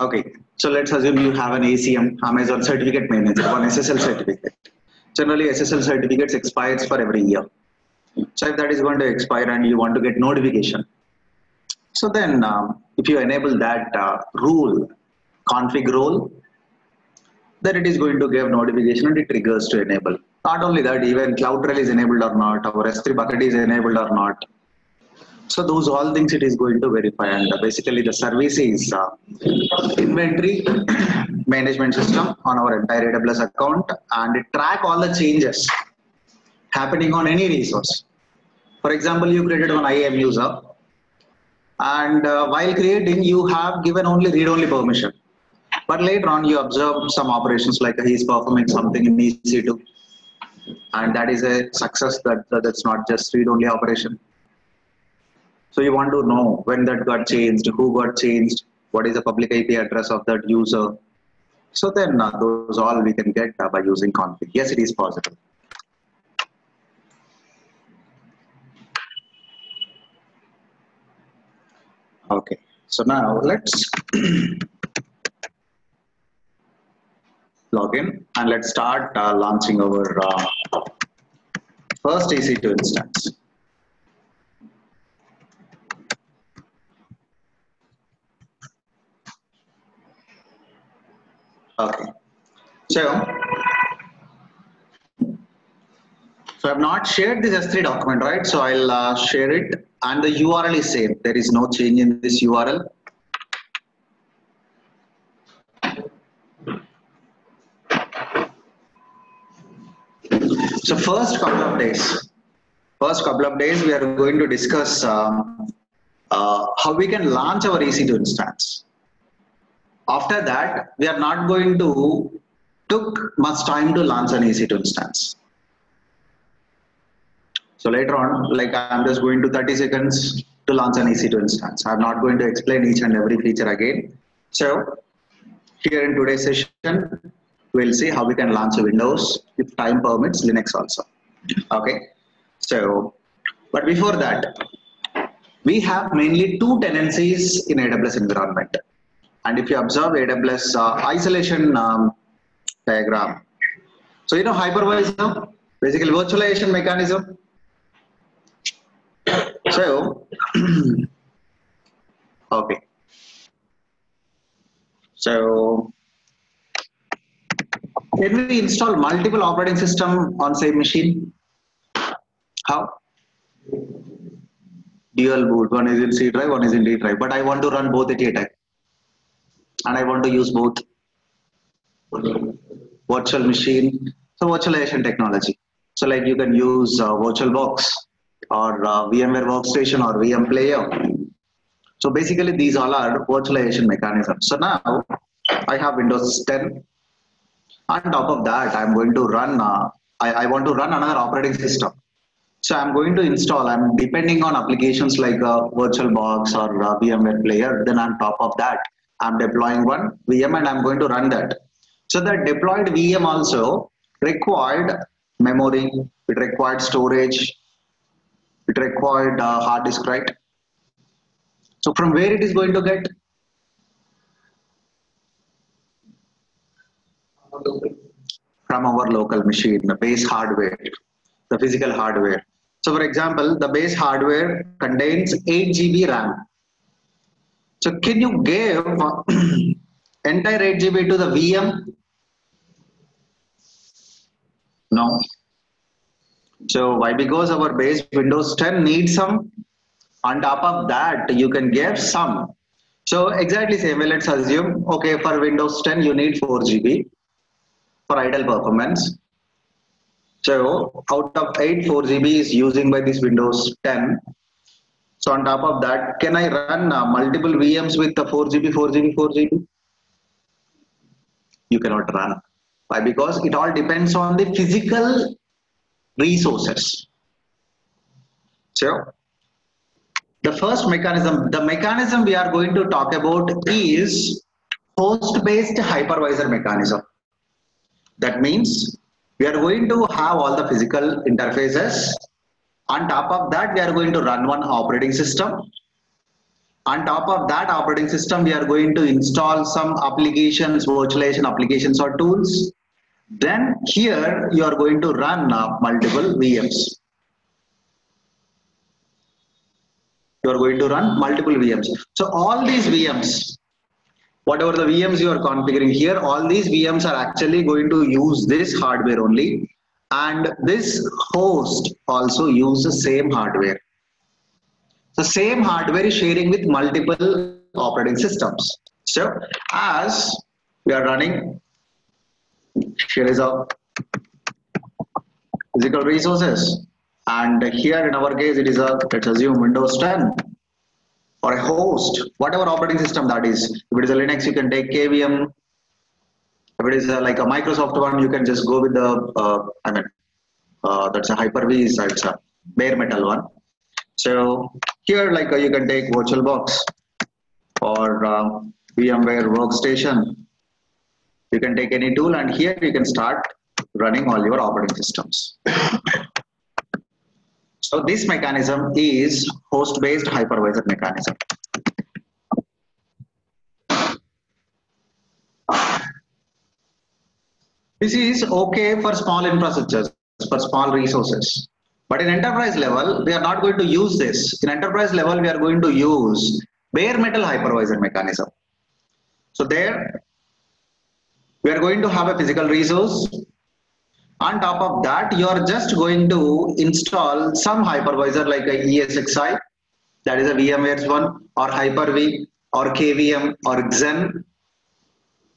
Okay, so let's assume you have an ACM, Amazon Certificate Manager, one SSL certificate. Generally, SSL certificates expires for every year. So if that is going to expire and you want to get notification, so then if you enable that config rule, then it is going to give notification and it triggers to enable. Not only that, even CloudTrail is enabled or not, our S3 bucket is enabled or not. So those all things it is going to verify, and basically the service is inventory management system on our entire AWS account, and it track all the changes happening on any resource. For example, you created one IAM user, and while creating, you have given only read-only permission. But later on, you observe some operations like he's performing something in EC2, and that is a success that's not just read-only operation. So you want to know when that got changed, who got changed, what is the public IP address of that user. So then those all we can get by using config. Yes, it is possible. Okay, so now let's log in and let's start launching our first EC2 instance. Okay, so I've not shared this S3 document, right? So I'll share it, and the URL is same. There is no change in this URL. So first couple of days, we are going to discuss how we can launch our EC2 instance. After that, we are not going to took much time to launch an EC2 instance. So later on, like I'm just going to 30 seconds to launch an EC2 instance. I'm not going to explain each and every feature again. So here in today's session, we'll see how we can launch a Windows, if time permits, Linux also. Okay. So, but before that, we have mainly two tenancies in AWS environment. And if you observe AWS isolation diagram, so you know hypervisor, basically virtualization mechanism. So, okay. So, can we install multiple operating system on same machine? How? Dual boot. One is in C drive, one is in D drive. But I want to run both at a time, and I want to use both virtual machine. So virtualization technology. So like you can use VirtualBox or VMware Workstation or VM Player. So basically these all are virtualization mechanisms. So now I have Windows 10. On top of that, I'm going to run, I want to run another operating system. So I'm going to install, I'm depending on applications like VirtualBox or VMware Player. Then on top of that, I'm deploying one VM and I'm going to run that. So the deployed VM also required memory, it required storage, it required hard disk, right? So from where it is going to get? From our local machine, the base hardware, the physical hardware. So for example, the base hardware contains 8 GB RAM. So can you give entire 8 GB to the VM? No. So why? Because our base Windows 10 needs some. On top of that, you can give some. So exactly same way, let's assume, okay, for Windows 10, you need 4 GB for idle performance. So out of 8, 4 GB is using by this Windows 10. So on top of that, can I run multiple VMs with the 4 GB, 4 GB, 4 GB? You cannot run. Why? Because it all depends on the physical resources. So the first mechanism, the mechanism we are going to talk about is host-based hypervisor mechanism. That means we are going to have all the physical interfaces. On top of that, we are going to run one operating system. On top of that operating system, we are going to install some applications, virtualization applications or tools. Then here you are going to run multiple VMs. You are going to run multiple VMs. So all these VMs, whatever the VMs you are configuring here, all these VMs are actually going to use this hardware only. And this host also uses the same hardware. The same hardware is sharing with multiple operating systems. So as we are running, here is our physical resources. And here in our case, it is a, let's assume Windows 10 or a host, whatever operating system that is. If it is a Linux, you can take KVM. If it is like a Microsoft one, you can just go with the, that's a Hyper-V, it's a bare metal one. So here, like you can take VirtualBox or VMware Workstation. You can take any tool, and here you can start running all your operating systems. So this mechanism is host-based hypervisor mechanism. This is okay for small infrastructures, for small resources. But in enterprise level, we are not going to use this. In enterprise level, we are going to use bare metal hypervisor mechanism. So there, we are going to have a physical resource. On top of that, you are just going to install some hypervisor like a ESXi, that is a VMware's one, or Hyper-V, or KVM, or Xen.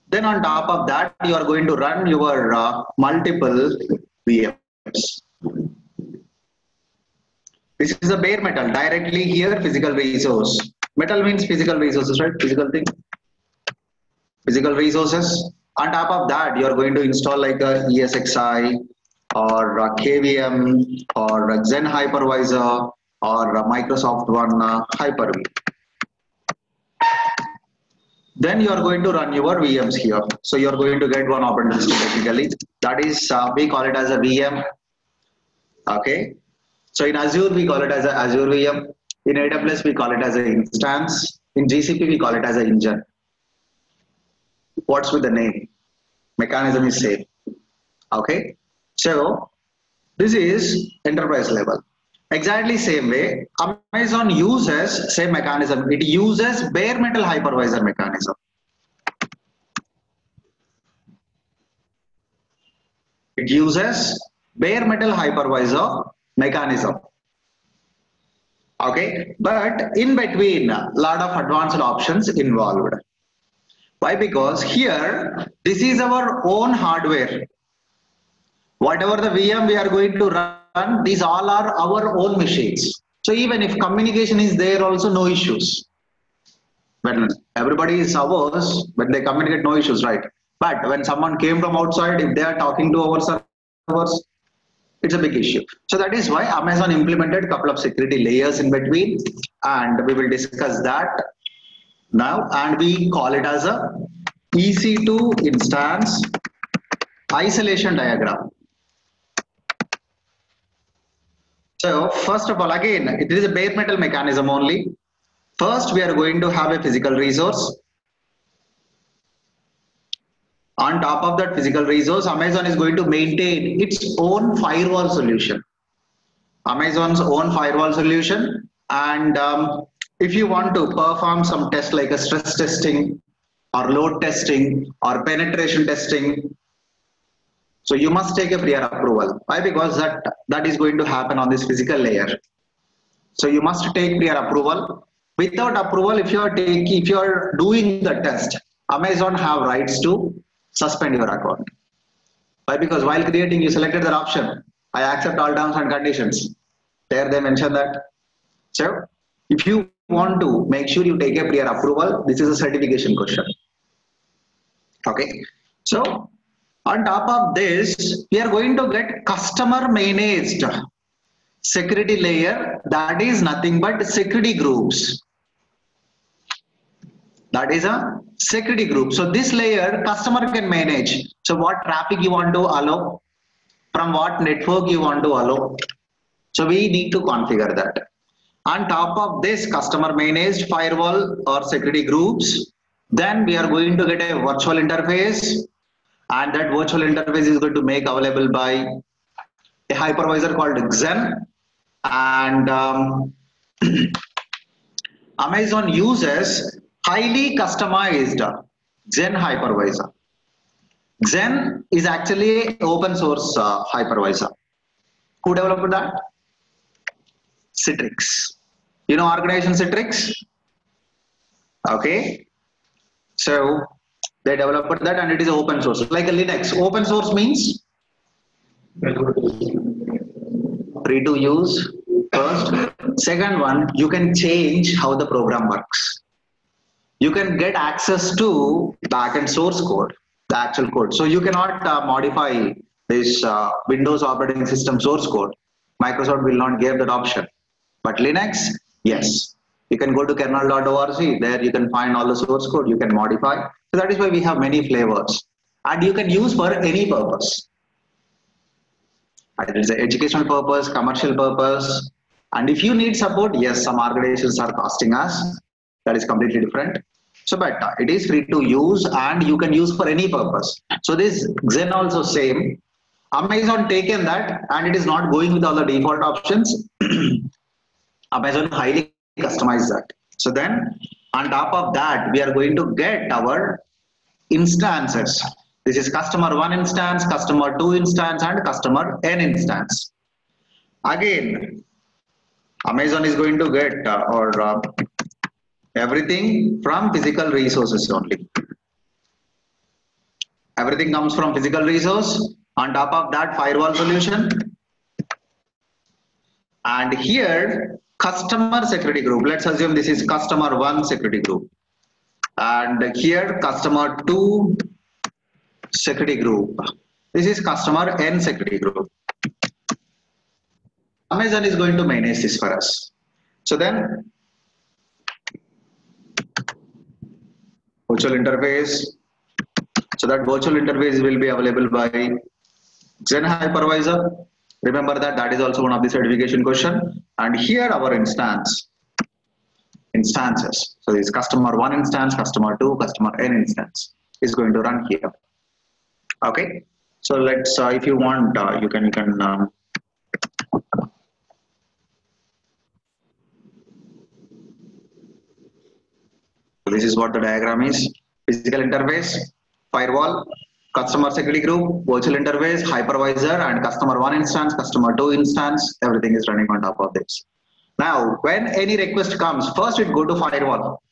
Then on top of that, you are going to run your multiple VMs. This is a bare metal, directly here physical resource. Metal means physical resources, right? Physical thing. Physical resources. On top of that, you are going to install like a ESXi or a KVM or a Xen hypervisor or a Microsoft one Hyper-V. Then you are going to run your VMs here. So you are going to get one operating system technically. That is, we call it as a VM. Okay. So in Azure, we call it as a Azure VM. In AWS, we call it as an instance. In GCP, we call it as an engine. What's with the name? Mechanism is same. Okay. So this is enterprise level. Exactly same way, Amazon uses same mechanism. It uses bare metal hypervisor mechanism. It uses bare metal hypervisor mechanism. Okay, but in between, a lot of advanced options involved. Why? Because here, this is our own hardware. Whatever the VM we are going to run, these all are our own machines. So even if communication is there, also no issues. When everybody is ours, when they communicate, no issues, right? But when someone came from outside, if they are talking to our servers, it's a big issue. So that is why Amazon implemented a couple of security layers in between, and we will discuss that now. And we call it as a EC2 instance isolation diagram. So first of all, again, it is a bare metal mechanism only. First, we are going to have a physical resource. On top of that physical resource, Amazon is going to maintain its own firewall solution. Amazon's own firewall solution. And if you want to perform some tests like a stress testing or load testing or penetration testing, so you must take a prior approval. Why? Because that is going to happen on this physical layer. So you must take prior approval. Without approval, if you are doing the test, Amazon have rights to suspend your account. Why? Because while creating, you selected that option. I accept all terms and conditions. There they mention that. So if you want to make sure you take a prior approval, this is a certification question. Okay. So on top of this, we are going to get customer managed security layer. That is nothing but security groups. That is a security group. So this layer customer can manage. So what traffic you want to allow, from what network you want to allow. So we need to configure that. On top of this customer managed firewall or security groups, then we are going to get a virtual interface, and that virtual interface is going to make available by a hypervisor called Xen. And Amazon uses highly customized Xen hypervisor. Xen is actually an open source hypervisor. Who developed that? Citrix. You know organization Citrix? Okay. So they developed that and it is open source. Like a Linux. Open source means free to use first. Second one, you can change how the program works. You can get access to backend source code, the actual code. So you cannot modify this Windows operating system source code. Microsoft will not give that option. But Linux, yes. You can go to kernel.org. There you can find all the source code. You can modify. So that is why we have many flavors. And you can use for any purpose. It is an educational purpose, commercial purpose. And if you need support, yes, some organizations are costing us. That is completely different. So, but it is free to use and you can use for any purpose. So this Xen also same. Amazon taken that and it is not going with all the default options. Amazon highly customized that. So then on top of that, we are going to get our instances. This is customer 1 instance, customer 2 instance, and customer n instance. Again, Amazon is going to get everything from physical resources only. Everything comes from physical resource. On top of that, firewall solution. And here, customer security group. Let's assume this is customer 1 security group. And here, customer 2 security group. This is customer n security group. Amazon is going to manage this for us. So then, virtual interface. So that virtual interface will be available by Xen hypervisor. Remember that that is also one of the certification question. And here our instances. So this customer 1 instance, customer 2, customer n instance is going to run here. Okay. So let's if you want you can so this is what the diagram is. Physical interface, firewall, customer security group, virtual interface, hypervisor, and customer 1 instance, customer 2 instance, everything is running on top of this. Now, when any request comes, first it go to firewall.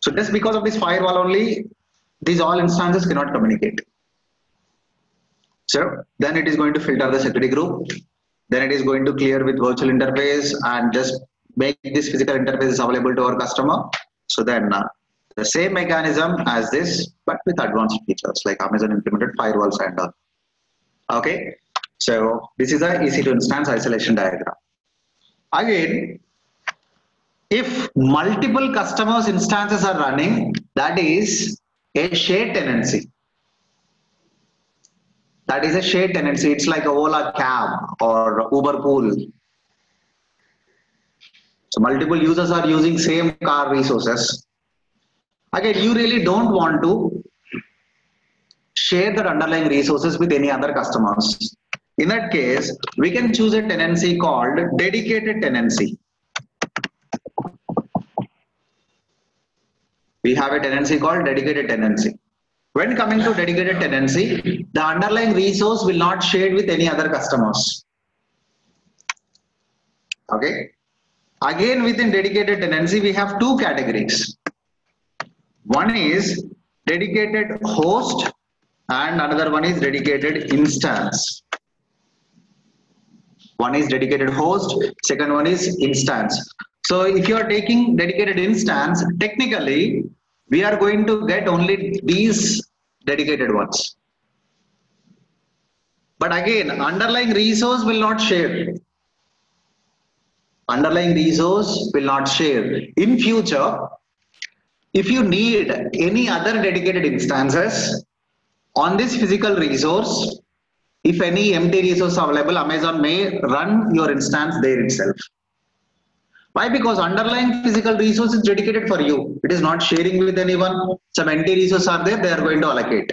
So just because of this firewall only, these all instances cannot communicate. So then it is going to filter the security group. Then it is going to clear with virtual interface and just make this physical interface available to our customer. So then the same mechanism as this, but with advanced features like Amazon implemented firewalls and all. Okay, so this is a EC2 instance isolation diagram. Again, if multiple customers instances are running, that is a shared tenancy. That is a shared tenancy. It's like a Ola cab or Uber pool. So multiple users are using same car resources. Again, you really don't want to share the underlying resources with any other customers. In that case, we can choose a tenancy called dedicated tenancy. We have a tenancy called dedicated tenancy. When coming to dedicated tenancy, the underlying resource will not share with any other customers. Okay. Again, within dedicated tenancy, we have two categories. One is dedicated host and another one is dedicated instance. One is dedicated host, second one is instance. So if you are taking dedicated instance, technically we are going to get only these dedicated ones. But again, underlying resource will not share. Underlying resource will not share. In future, if you need any other dedicated instances on this physical resource, If any empty resource available, Amazon may run your instance there itself. Why? Because underlying physical resource is dedicated for you. It is not sharing with anyone. Some empty resources are there, they are going to allocate.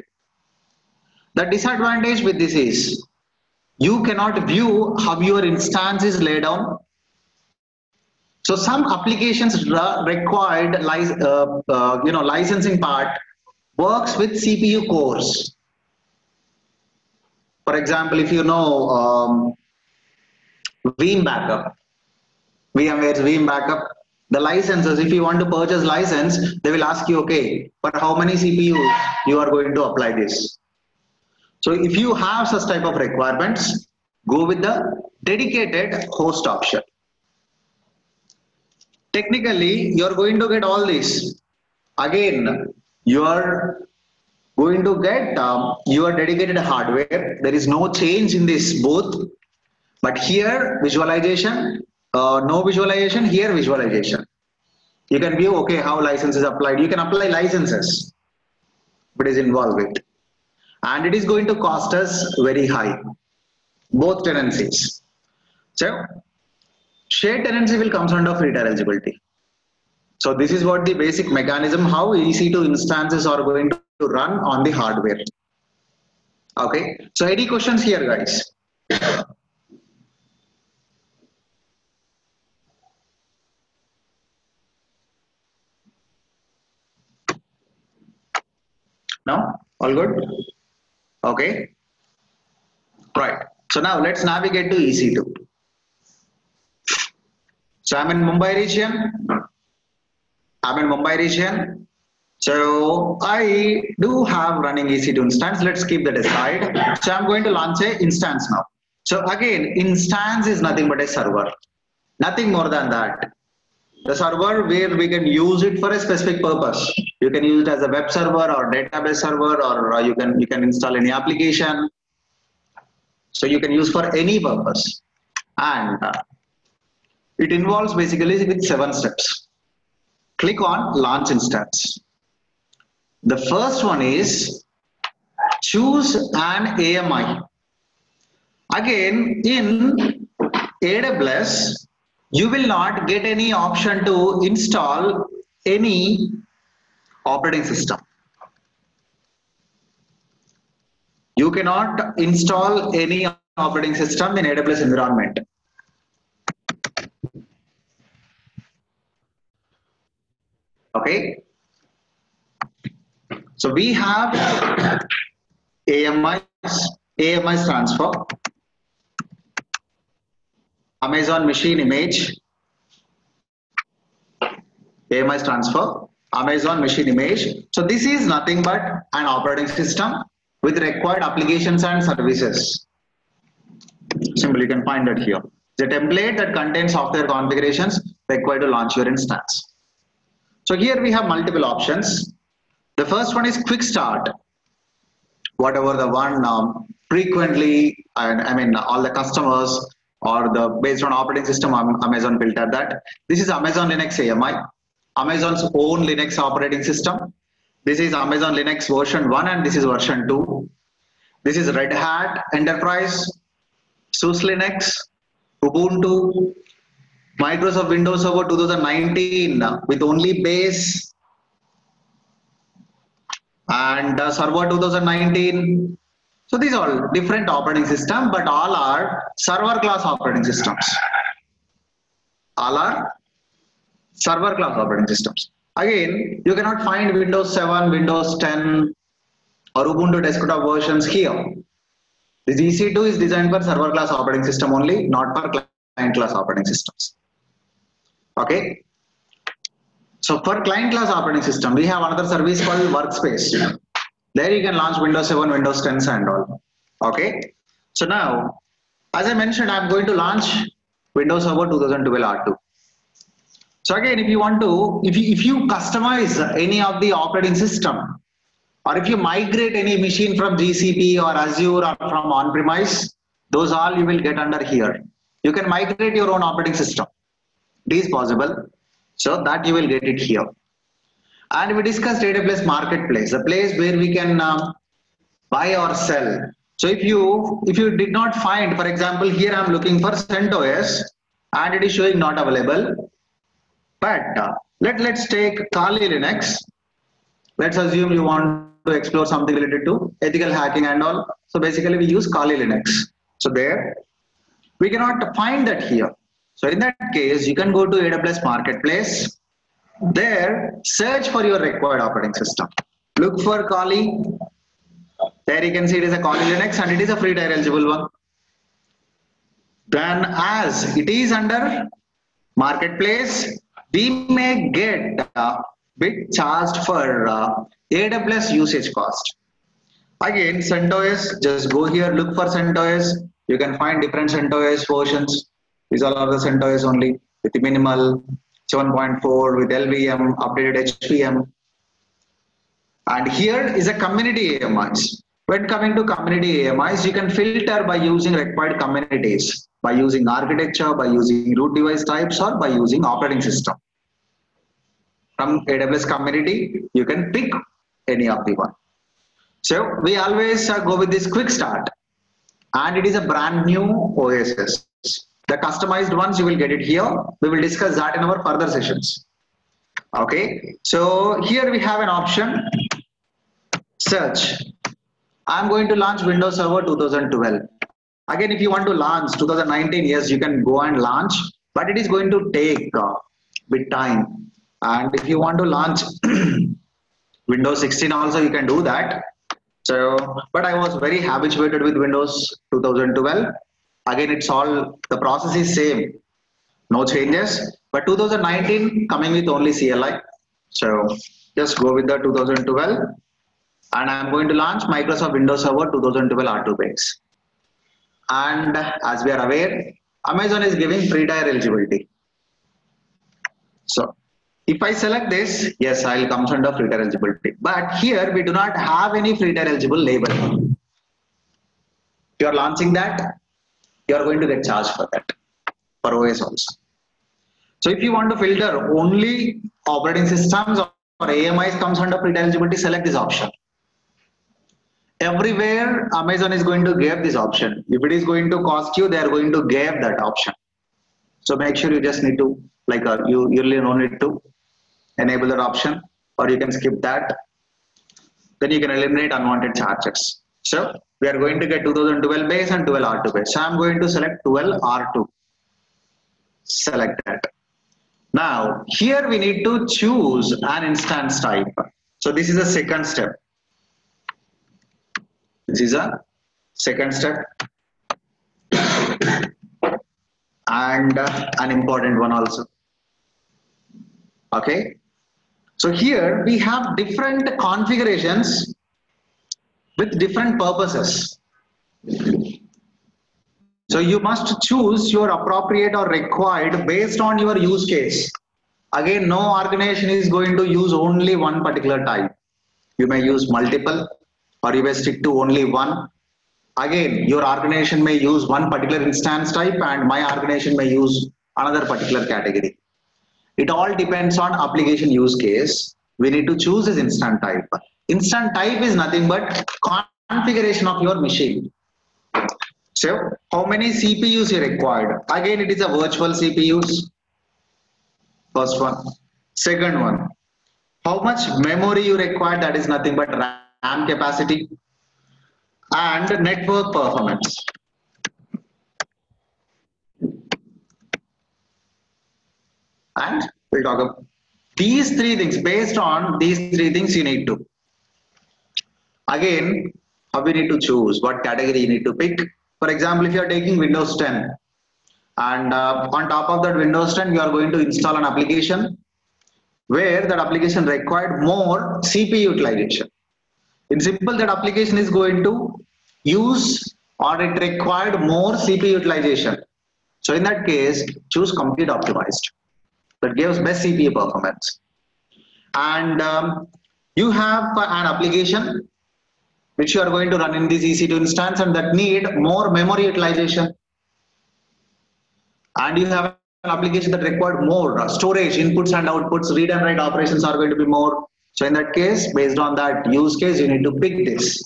The disadvantage with this is you cannot view how your instance is laid down. So some applications required licensing part works with CPU cores. For example, if you know Veeam backup, VMware's Veeam backup, the licenses, if you want to purchase license, they will ask you, okay, for how many CPUs you are going to apply this. So if you have such type of requirements, go with the dedicated host option. Technically, you're going to get all this. Again, you're going to get your dedicated hardware. There is no change in this both. But here, visualization, no visualization, here visualization. You can view, okay, how licenses applied. You can apply licenses, but is involved with. And it is going to cost us very high, both tenancies. So, shared tenancy will come under free tier eligibility. So this is what the basic mechanism, how EC2 instances are going to run on the hardware. Okay, so any questions here, guys? No? All good? Okay. Right. So now let's navigate to EC2. So I'm in Mumbai region. So I do have running EC2 instance. Let's keep that aside. So I'm going to launch a instance now. So again, instance is nothing but a server. Nothing more than that. The server where we can use it for a specific purpose. You can use it as a web server or database server, or you can install any application. So you can use for any purpose. And it involves basically with 7 steps. Click on launch instance. The first one is choose an AMI. Again, in AWS, you will not get any option to install any operating system. You cannot install any operating system in AWS environment. Okay. So we have AMI stands for Amazon Machine Image. AMI stands for Amazon Machine Image. So this is nothing but an operating system with required applications and services. Simply, you can find that here. The template that contains software configurations required to launch your instance. So here we have multiple options. The first one is quick start. Whatever the one frequently, and I mean all the customers or the based on operating system Amazon filter that. This is Amazon Linux AMI, Amazon's own Linux operating system. This is Amazon Linux version 1 and this is version 2. This is Red Hat Enterprise, SUSE Linux, Ubuntu, Microsoft Windows Server 2019 with only base, and Server 2019. So these are all different operating systems, but all are server class operating systems. All are server class operating systems. Again, you cannot find Windows 7, Windows 10 or Ubuntu desktop versions here. This EC2 is designed for server class operating system only, not for client class operating systems. Okay. So for client class operating system, we have another service called Workspace. There you can launch Windows 7, Windows 10 and all. Okay. So now, as I mentioned, I'm going to launch Windows Server 2012 R2. So again, if you want to, if you customize any of the operating system, or if you migrate any machine from GCP or Azure or from on-premise, those all you will get under here. You can migrate your own operating system. It is possible. So that you will get it here. And we discussed AWS Marketplace, a place where we can buy or sell So if you did not find, for example, here I'm looking for CentOS and it is showing not available. But let's take Kali Linux. Let's assume you want to explore something related to ethical hacking and all. So basically we use Kali Linux. So there we cannot find that here. So in that case, you can go to AWS Marketplace. There, search for your required operating system. Look for Kali. There you can see it is a Kali Linux and it is a free tier eligible one. Then as it is under Marketplace, we may get a bit charged for AWS usage cost. Again, CentOS, just go here, look for CentOS. You can find different CentOS versions. These are all the CentOS only with the minimal 7.4 with LVM, updated HVM. And here is a community AMIs. When coming to community AMIs, you can filter by using required communities, by using architecture, by using root device types, or by using operating system. From AWS community, you can pick any of the one. So we always go with this quick start, and it is a brand new OSS. The customized ones, you will get it here. We will discuss that in our further sessions. Okay, so here we have an option, search. I'm going to launch Windows Server 2012. Again, if you want to launch 2019, yes, you can go and launch, but it is going to take a bit time. And if you want to launch Windows 16 also, you can do that. So, but I was very habituated with Windows 2012. Again, it's all, the process is same, no changes. But 2019 coming with only CLI. So just go with the 2012. And I'm going to launch Microsoft Windows Server 2012 R2 base. And as we are aware, Amazon is giving free tier eligibility. So if I select this, yes, I'll come under free tier eligibility. But here we do not have any free tier eligible label. If you are launching that, you are going to get charged for that, for OS also. So if you want to filter only operating systems or AMIs comes under free tier eligibility, select this option. Everywhere Amazon is going to give this option. If it is going to cost you, they are going to give that option. So make sure you just need to, like you really don't need to enable that option, or you can skip that. Then you can eliminate unwanted charges. So we are going to get 2012 base and 12 R2 base. So I'm going to select 12 R2. Select that. Now here we need to choose an instance type. So this is the second step. This is a second step and an important one also. Okay. So here we have different configurations with different purposes. So you must choose your appropriate or required based on your use case. Again, no organization is going to use only one particular type. You may use multiple, or you may stick to only one. Again, your organization may use one particular instance type and my organization may use another particular category. It all depends on application use case. We need to choose this instant type. Instant type is nothing but configuration of your machine. So how many CPUs you required? Again, it is a virtual CPUs. First one. Second one, how much memory you require? That is nothing but RAM capacity and network performance. And we'll talk about these three things. Based on these three things, you need to. Again, how we need to choose what category you need to pick. For example, if you are taking Windows 10 and on top of that Windows 10, you are going to install an application where that application required more CPU utilization. In simple, that application is going to use or it required more CPU utilization. So in that case, choose compute optimized. That gives best CPU performance. And you have an application which you are going to run in this EC2 instance and that need more memory utilization. And you have an application that required more storage, inputs and outputs, read and write operations are going to be more. So in that case, based on that use case, you need to pick this.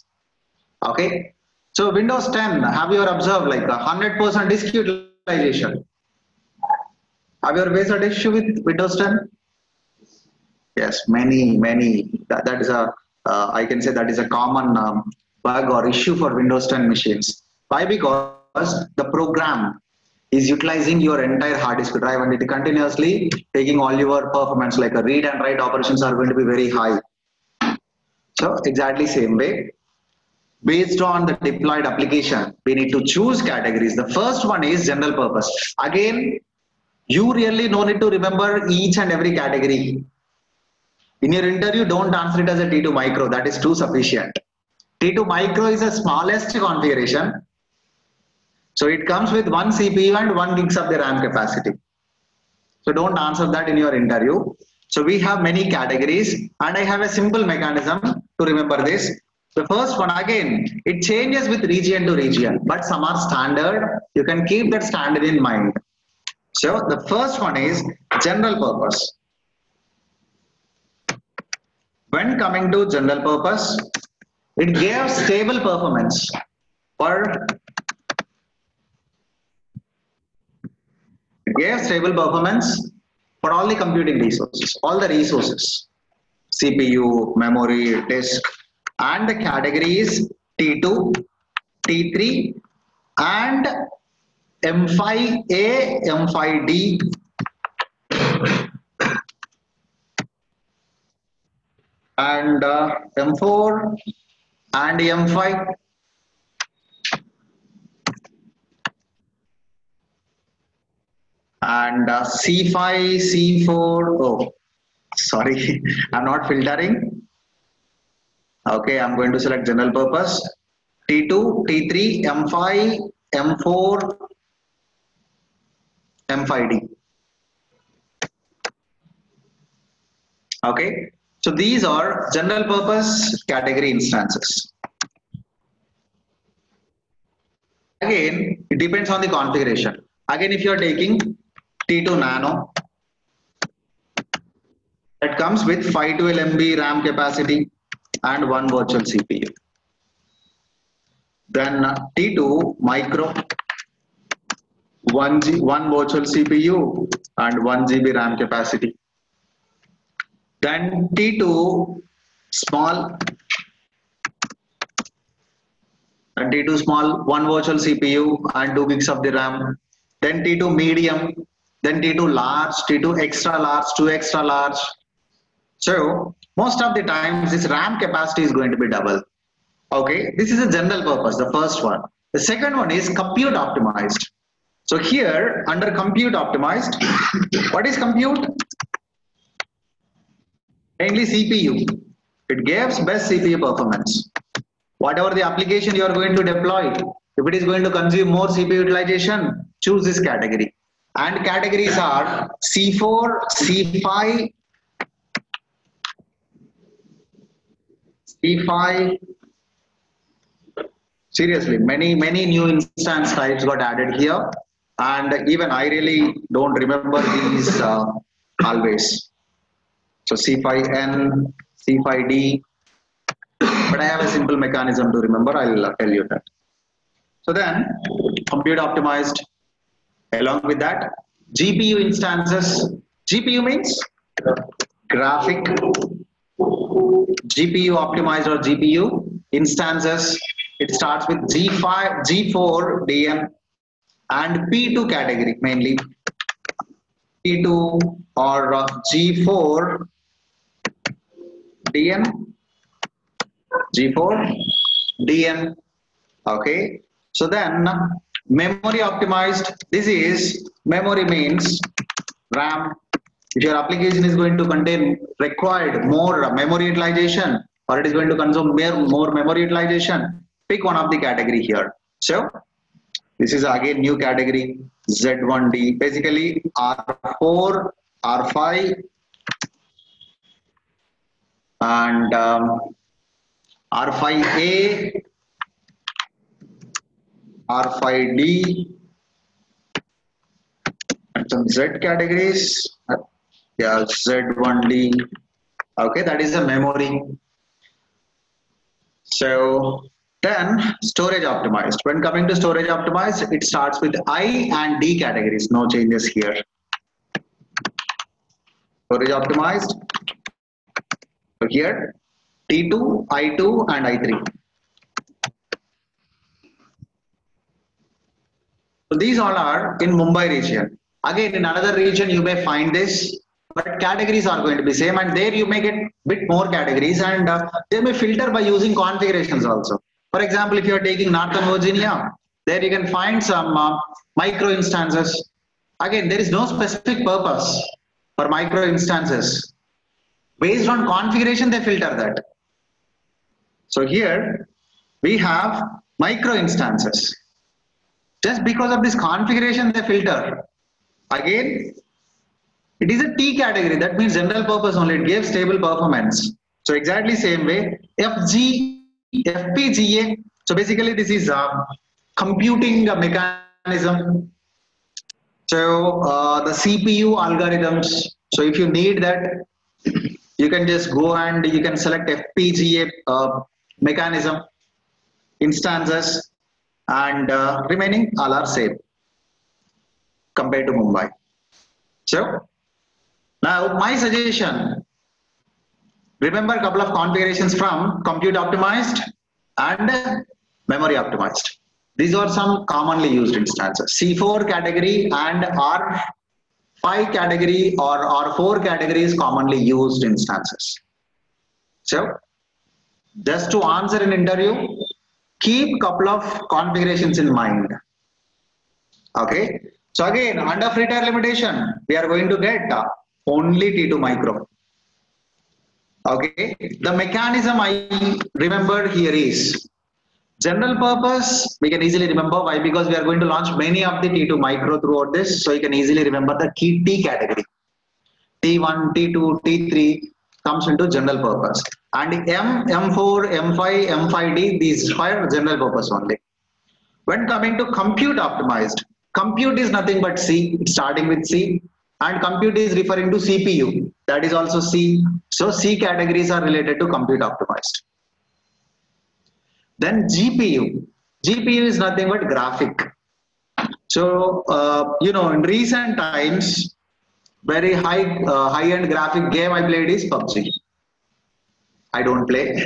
Okay. So Windows 10, have you ever observed like 100% disk utilization? Have you ever faced an issue with Windows 10? Yes, many. That is a, I can say that is a common bug or issue for Windows 10 machines. Why? Because the program is utilizing your entire hard disk drive and it continuously taking all your performance, like a read and write operations are going to be very high. So exactly same way. Based on the deployed application, we need to choose categories. The first one is general purpose. Again, you really no need to remember each and every category. In your interview, don't answer it as a T2 micro. That is too sufficient. T2 micro is the smallest configuration. So it comes with one CPU and 1 gigs of the RAM capacity. So don't answer that in your interview. So we have many categories and I have a simple mechanism to remember this. The first one, again, it changes with region to region, but some are standard. You can keep that standard in mind. So the first one is general purpose. When coming to general purpose, it gives stable performance for all the computing resources, all the resources, CPU, memory, disk, and the categories T2, T3, and M5A, M5D, and M4 and M5. And C5, C4, oh, sorry, I'm not filtering. Okay, I'm going to select general purpose. T2, T3, M5, M4, M5D. Okay, so these are general purpose category instances. Again, it depends on the configuration. Again, if you are taking T2 Nano, that comes with 512 MB RAM capacity and one virtual CPU. Then T2 Micro, one virtual CPU and 1 GB RAM capacity. Then T2 Small, and T2 Small, one virtual CPU and 2 gigs of the RAM. Then T2 Medium, then T2 Large, T2 Extra Large, 2 Extra Large. So most of the times this RAM capacity is going to be double. Okay, this is a general purpose, the first one. The second one is compute optimized. So here under compute optimized, what is compute? Mainly CPU. It gives best CPU performance. Whatever the application you are going to deploy, if it is going to consume more CPU utilization, choose this category. And categories are C4, C5, C5. Seriously, many new instance types got added here, and even I really don't remember these always. So C5N, C5D, but I have a simple mechanism to remember. I'll tell you that. So then, compute optimized. Along with that, GPU instances. GPU means graphic. GPU optimized or GPU instances. It starts with G5, G4 DN and P2 category mainly. P2 or G4 DN, G4 DN. Okay. So then memory optimized. This is memory means RAM. If your application is going to contain required more memory utilization or it is going to consume more memory utilization, pick one of the category here. So this is again new category Z1D, basically R4, R5 and R5A, R5D and some Z categories. Yeah, Z1D. Okay, that is a memory. So Then storage optimized. When coming to storage optimized, it starts with I and D categories. No changes here. Storage optimized. So here T2, I2 and I3. So these all are in Mumbai region. Again, in another region you may find this, but categories are going to be same, and there you may get bit more categories, and they may filter by using configurations also. For example, if you are taking Northern Virginia, there you can find some micro instances. Again, there is no specific purpose for micro instances. Based on configuration, they filter that. So here we have micro instances. Just because of this configuration, they filter. Again, it is a T category. That means general purpose only. It gives stable performance. So exactly same way. FPGA. So basically, this is computing mechanism. So the CPU algorithms. So if you need that, you can just go and you can select FPGA mechanism instances, and remaining all are same compared to Mumbai. So now my suggestion, remember a couple of configurations from compute optimized and memory optimized. These are some commonly used instances. C4 category and R5 category or R4 category is commonly used instances. So just to answer an interview, keep couple of configurations in mind. Okay. So again, under free tier limitation, we are going to get only T2 micro. Okay. The mechanism I remembered here is general purpose. We can easily remember. Why? Because we are going to launch many of the T2 micro throughout this. So you can easily remember the key T category. T1, T2, T3 comes into general purpose. And M, M4, M5, M5D, these are general purpose only. When coming to compute optimized, compute is nothing but C, it's starting with C, and compute is referring to CPU, that is also C. So C categories are related to compute optimized. Then GPU. GPU is nothing but graphic. So, in recent times, very high-end graphic game I played is PUBG. I don't play.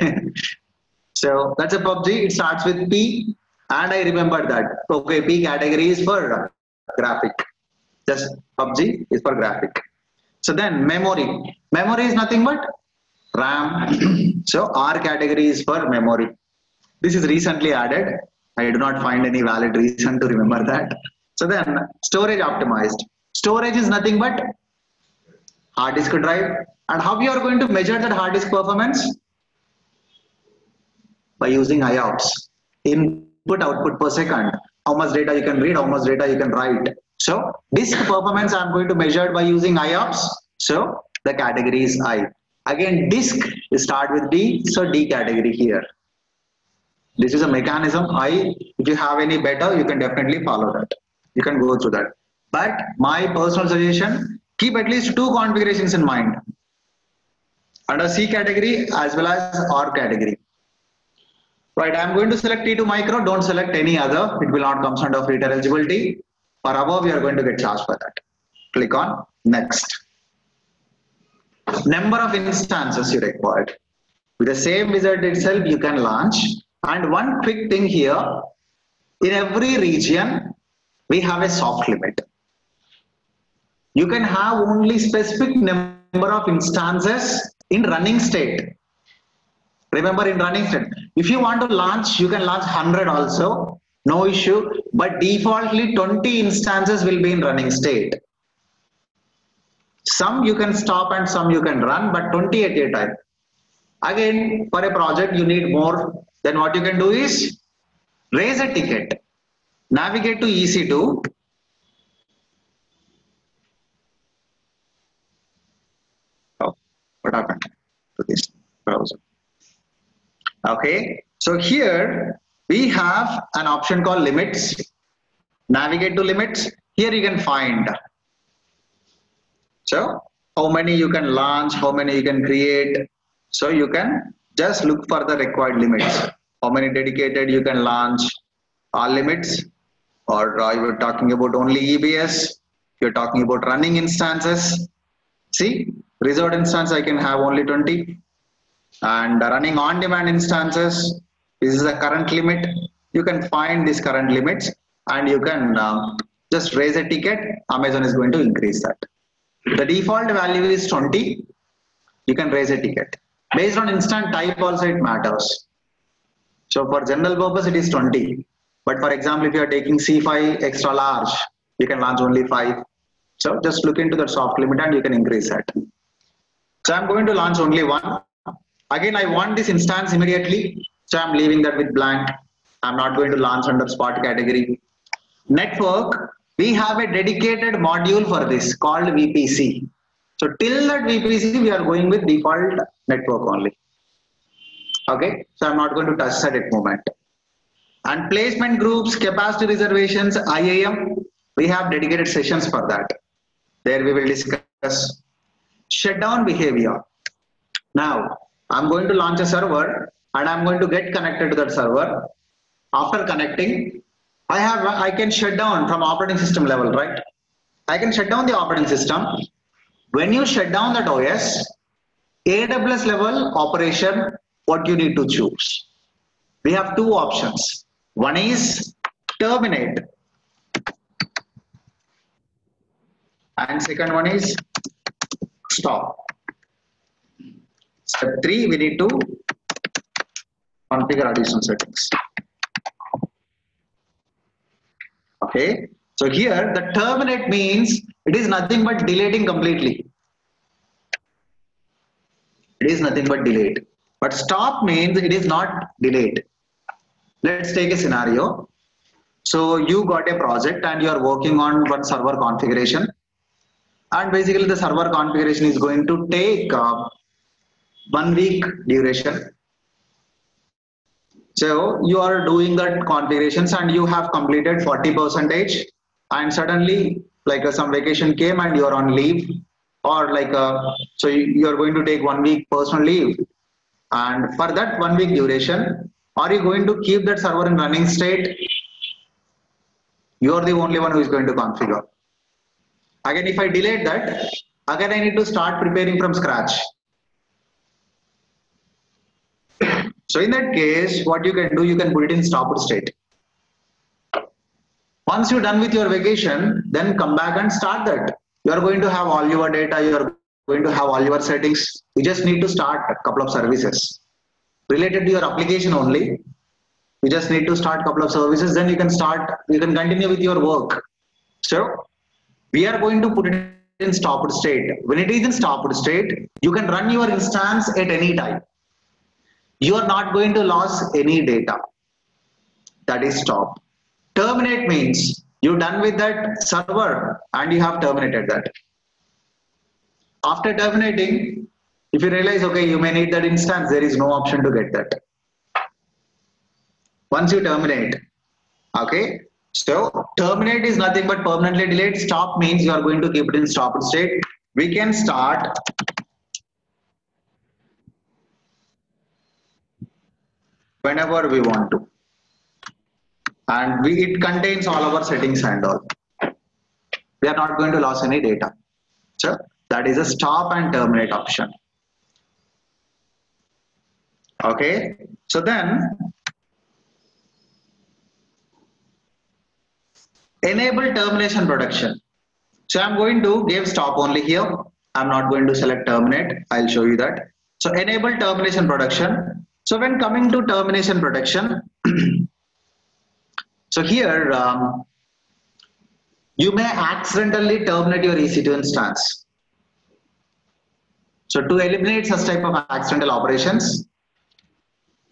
So that's a PUBG. It starts with P, and I remember that. Okay, P category is for graphic. Just PUBG is for graphic. So then memory. Memory is nothing but RAM. So R category is for memory. This is recently added. I do not find any valid reason to remember that. So then storage optimized. Storage is nothing but hard disk drive. And how you are going to measure that hard disk performance? By using IOPS, input output per second. How much data you can read, how much data you can write. So disk performance I am going to measure by using IOPS. So the category is I. Again, disk start with D, so D category here. This is a mechanism. If you have any better, you can definitely follow that. You can go through that. But my personal suggestion, keep at least 2 configurations in mind. Under C category as well as R category. Right, I am going to select T2 micro, don't select any other. It will not come under free tier eligibility. For above, we are going to get charged for that. Click on next. Number of instances you required. With the same wizard itself, you can launch. And one quick thing here, in every region, we have a soft limit. You can have only specific number of instances in running state. Remember, in running state, if you want to launch, you can launch 100 also, no issue, but defaultly 20 instances will be in running state. Some you can stop and some you can run, but 20 at a time. Again, for a project, you need more. Then what you can do is raise a ticket, navigate to EC2, what happened to this browser? Okay, so here we have an option called limits. Navigate to limits. Here you can find. So how many you can launch, how many you can create. So you can just look for the required limits. How many dedicated you can launch? All limits, or you're talking about only EBS? You're talking about running instances. See, reserved instance I can have only 20, and running on-demand instances. This is the current limit. You can find these current limits, and you can just raise a ticket. Amazon is going to increase that. The default value is 20. You can raise a ticket. Based on instant type also it matters. So for general purpose it is 20. But for example, if you are taking C5 extra large, you can launch only 5. So just look into the soft limit and you can increase that. So I'm going to launch only 1. Again, I want this instance immediately. So I'm leaving that with blank. I'm not going to launch under spot category. Network, we have a dedicated module for this called VPC. So till that VPC, we are going with default network only. Okay, so I'm not going to touch that at moment. And placement groups, capacity reservations, IAM, we have dedicated sessions for that. There we will discuss shutdown behavior. Now, I'm going to launch a server and I'm going to get connected to that server. After connecting, I can shut down from operating system level, right? I can shut down the operating system. When you shut down that OS, AWS level operation, what you need to choose? We have two options. One is terminate, and second one is stop. Step 3, we need to configure additional settings. Okay, so here the terminate means it is nothing but deleting completely. It is nothing but delete. But stop means it is not delete. Let's take a scenario. So you got a project and you are working on one server configuration. And basically the server configuration is going to take 1 week duration. So you are doing that configurations and you have completed 40%, and suddenly like some vacation came and you are on leave, or like so you are going to take 1 week personal leave, and for that 1 week duration, are you going to keep that server in running state? You are the only one who is going to configure. Again, if I delete that, again I need to start preparing from scratch. So in that case, what you can do, you can put it in stopped state. Once you're done with your vacation, then come back and start that. You are going to have all your data, you are going to have all your settings. You just need to start a couple of services related to your application only. You just need to start a couple of services, then you can continue with your work. So we are going to put it in stopped state. When it is in stopped state, you can run your instance at any time. You are not going to lose any data. That is stop. Terminate means you're done with that server and you have terminated that. After terminating, if you realize, okay, you may need that instance, there is no option to get that. Once you terminate, okay, so terminate is nothing but permanently delete. Stop means you are going to keep it in stopped state. We can start whenever we want to, and it contains all our settings and all. We are not going to lose any data. So that is a stop and terminate option. Okay, so then enable termination protection. So I'm going to give stop only here. I'm not going to select terminate. I'll show you that. So enable termination protection. So when coming to termination protection, so here you may accidentally terminate your EC2 instance. So to eliminate such type of accidental operations,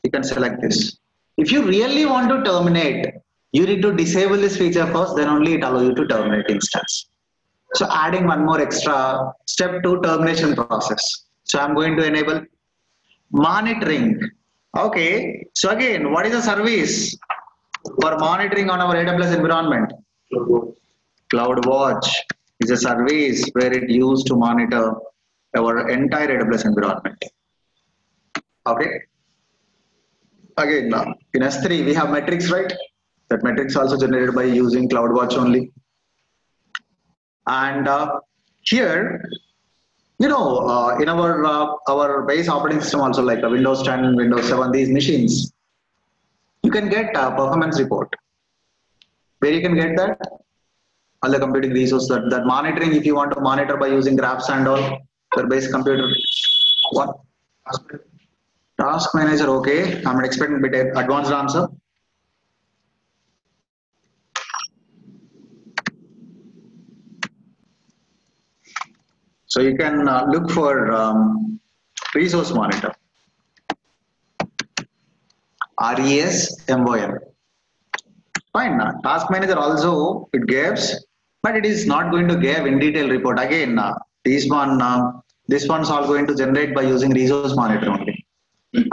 you can select this. If you really want to terminate, you need to disable this feature first, then only it allows you to terminate instance. So adding one more extra step to termination process. So I'm going to enable monitoring. Okay, so again, what is the service for monitoring on our AWS environment? CloudWatch is a service where it used to monitor our entire AWS environment. Okay. Again, in S3 we have metrics, right? That metrics also generated by using CloudWatch only. And here, in our base operating system also, like Windows 10, Windows 7, these machines, you can get a performance report. Where you can get that? All the computing resource, that monitoring, if you want to monitor by using graphs and all, your base computer. What? Task manager, okay. I'm expecting a bit advanced answer. So you can look for resource monitor. RESMON. Fine. Task manager also it gives, but it is not going to give in detail report. Again, this one's all going to generate by using resource monitor only.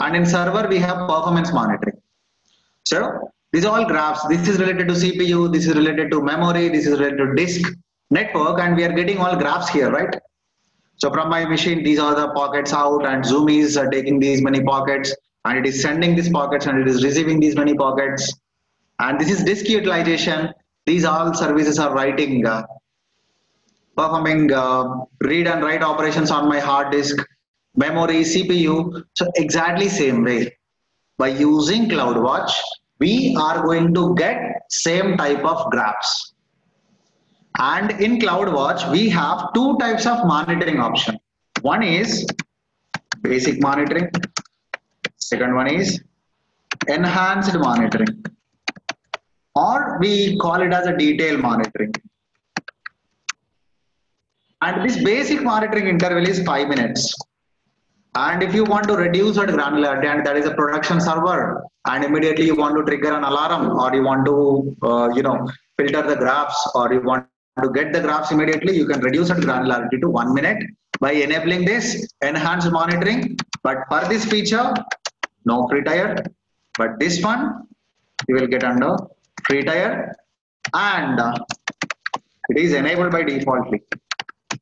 And in server we have performance monitoring. So these are all graphs. This is related to CPU. This is related to memory. This is related to disk network, and we are getting all graphs here, right? So from my machine, these are the pockets out, and Zoom is taking these many pockets, and it is sending these pockets, and it is receiving these many pockets. And this is disk utilization. These all services are writing, performing read and write operations on my hard disk, memory, CPU. So exactly same way. By using CloudWatch, we are going to get same type of graphs. And in CloudWatch, we have two types of monitoring option. One is basic monitoring. Second one is enhanced monitoring. Or we call it as a detailed monitoring. And this basic monitoring interval is 5 minutes. And if you want to reduce that granularity, and that is a production server, and immediately you want to trigger an alarm, or you want to filter the graphs, or you want to get the graphs immediately, you can reduce that granularity to 1 minute by enabling this enhanced monitoring. But for this feature, no free tier. But this one, you will get under free tier, and it is enabled by defaultly.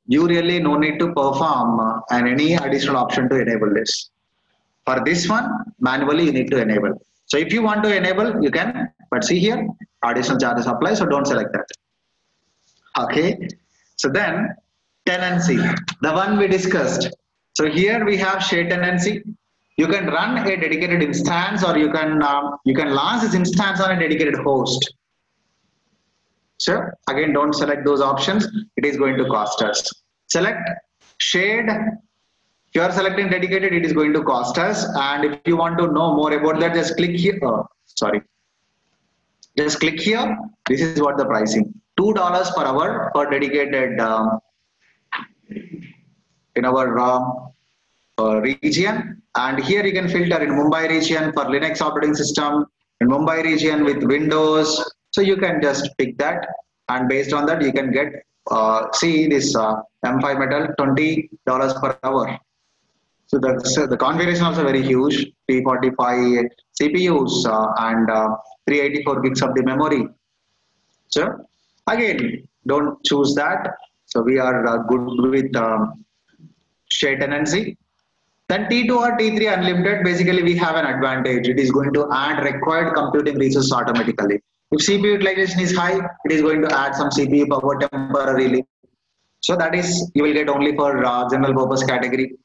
You really no need to perform and any additional option to enable this. For this one, manually you need to enable. So if you want to enable, you can, but see here, additional charges apply, so don't select that. Okay, so then tenancy, the one we discussed. So here we have shared tenancy. You can run a dedicated instance, or you can launch this instance on a dedicated host. So again, don't select those options. It is going to cost us. Select shared. If you are selecting dedicated, it is going to cost us. And if you want to know more about that, just click here. Just click here. This is what the pricing. $2 per hour for dedicated in our region. And here you can filter in Mumbai region for Linux operating system, in Mumbai region with Windows. So you can just pick that, and based on that you can get see this M5 metal $20 per hour. So the configuration also very huge. P45 CPUs and 384 gigs of the memory. So again, don't choose that. So we are good with shared tenancy. Then T2 or T3 unlimited, basically we have an advantage. It is going to add required computing resources automatically. If CPU utilization is high, it is going to add some CPU power temporarily. So that is, you will get only for general purpose category.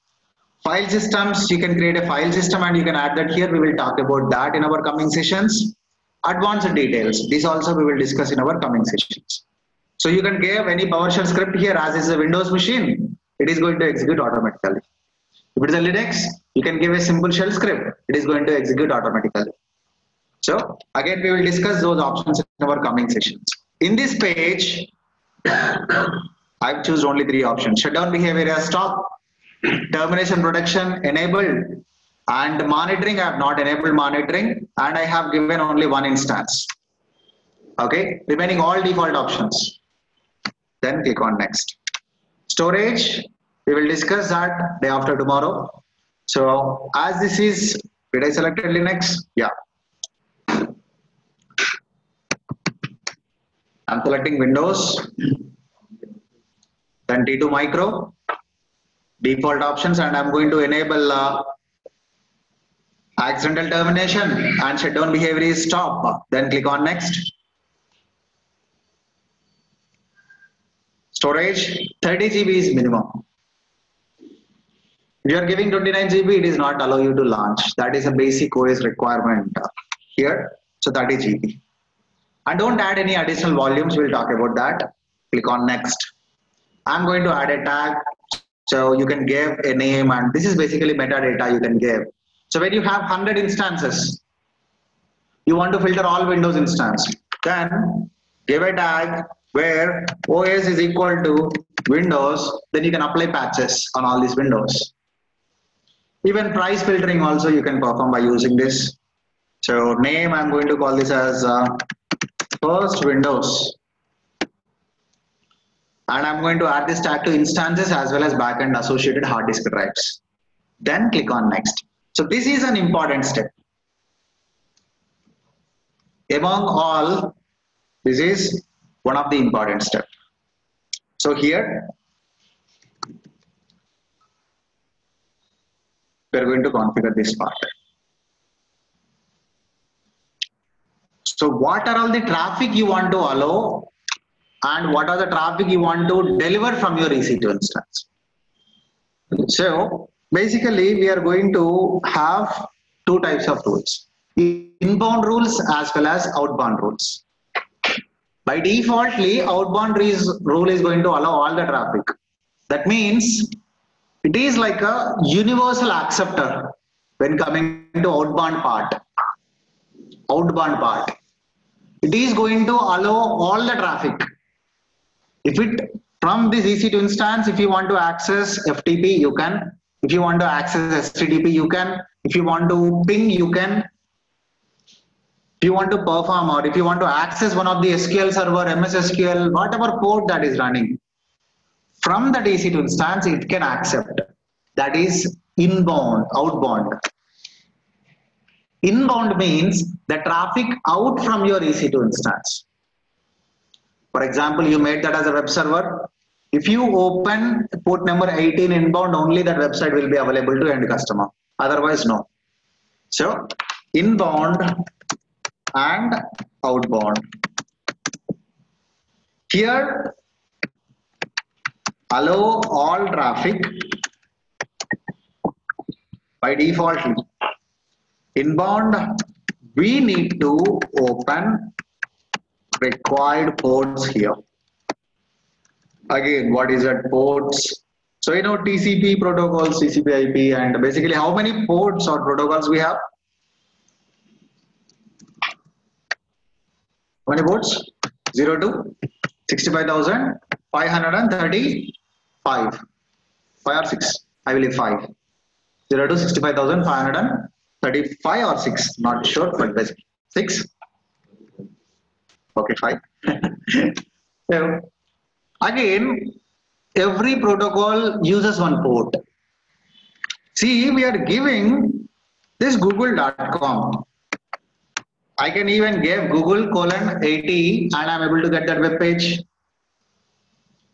File systems, you can create a file system and you can add that here. We will talk about that in our coming sessions. Advanced details, this also we will discuss in our coming sessions. So you can give any PowerShell script here, as is a Windows machine, it is going to execute automatically. If it is a Linux, you can give a simple shell script, it is going to execute automatically. So again, we will discuss those options in our coming sessions. In this page, I've chosen only 3 options. Shutdown behavior as stop, termination protection enabled, and monitoring I have not enabled monitoring, and I have given only 1 instance. Okay, remaining all default options. Then click on next. Storage, we will discuss that day after tomorrow. So as this is, did I select Linux? Yeah. I'm selecting Windows. Then T2 Micro, default options, and I'm going to enable Accidental termination and shutdown behavior is stop. Then click on next. Storage 30 GB is minimum. If you are giving 29 GB, it is not allow you to launch. That is a basic OS requirement here. So 30 GB. And don't add any additional volumes. We'll talk about that. Click on next. I'm going to add a tag. So you can give a name, and this is basically metadata you can give. So when you have 100 instances, you want to filter all Windows instance, then give a tag where OS is equal to Windows, then you can apply patches on all these Windows. Even price filtering also you can perform by using this. So name, I'm going to call this as first Windows. And I'm going to add this tag to instances as well as backend associated hard disk drives. Then click on next. So this is an important step. Among all, this is one of the important steps. So here, we're going to configure this part. So what are all the traffic you want to allow and what are the traffic you want to deliver from your EC2 instance? So basically, we are going to have two types of rules. Inbound rules as well as outbound rules. By defaultly, outbound rule is going to allow all the traffic. That means it is like a universal acceptor when coming to outbound part. Outbound part. It is going to allow all the traffic. If it from this EC2 instance, if you want to access FTP, you can. If you want to access HTTP, you can. If you want to ping, you can. If you want to perform or if you want to access one of the SQL server, MS SQL, whatever port that is running, from the EC2 instance, it can accept. That is inbound, outbound. Inbound means the traffic out from your EC2 instance. For example, you made that as a web server. If you open port number 18 inbound, only that website will be available to end customer. Otherwise, no. So inbound and outbound. Here, allow all traffic by default. Inbound, we need to open required ports here. Again, what is that ports? So you know TCP protocols, TCP IP, and basically how many ports or protocols we have? How many ports? 0 to 65,535. 5 or 6? I believe 5. 0 to 65,535 or 6. Not sure, but basically 6. Okay, 5. So again, every protocol uses one port. See, we are giving this google.com. I can even give google:80 and I'm able to get that web page.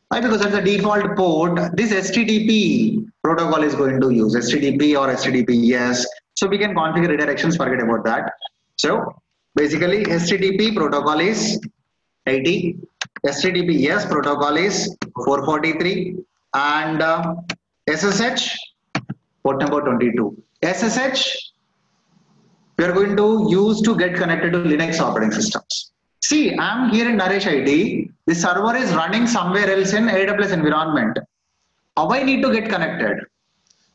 Why? Because that's the default port. This HTTP protocol is going to use HTTP or HTTPS. So we can configure redirections, forget about that. So basically HTTP protocol is 80. HTTPS protocol is 443 and SSH port number 22. SSH we are going to use to get connected to Linux operating systems. See, I'm here in Naresh IT. The server is running somewhere else in AWS environment. How I need to get connected?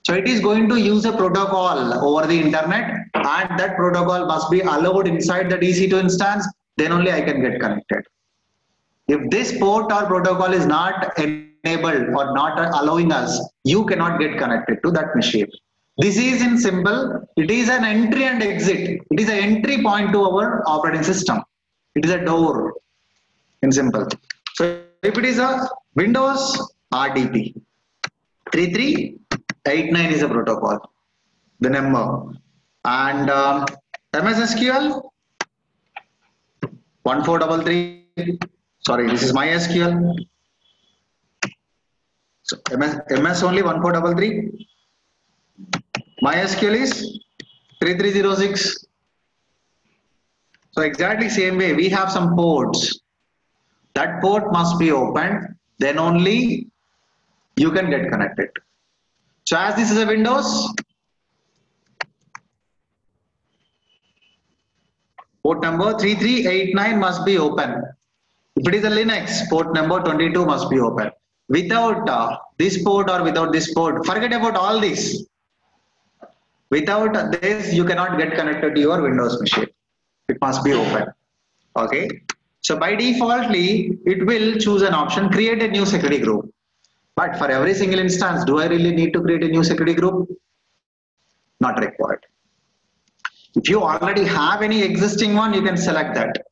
So it is going to use a protocol over the internet, and that protocol must be allowed inside the EC2 instance. Then only I can get connected. If this port or protocol is not enabled or not allowing us, you cannot get connected to that machine. This is in simple, it is an entry and exit. It is an entry point to our operating system. It is a door in simple. So if it is a Windows RDP, 3389 is a protocol, the number. And MS SQL, 1433. Sorry, this is MySQL. So MS only 1433. MySQL is 3306. So exactly same way, we have some ports. That port must be opened, then only you can get connected. So as this is a Windows, port number 3389 must be open. If it is a Linux, port number 22 must be open. Without this port or without this port, forget about all this. Without this, you cannot get connected to your Windows machine. It must be open. Okay. So by defaultly, it will choose an option, create a new security group. But for every single instance, do I really need to create a new security group? Not required. If you already have any existing one, you can select that.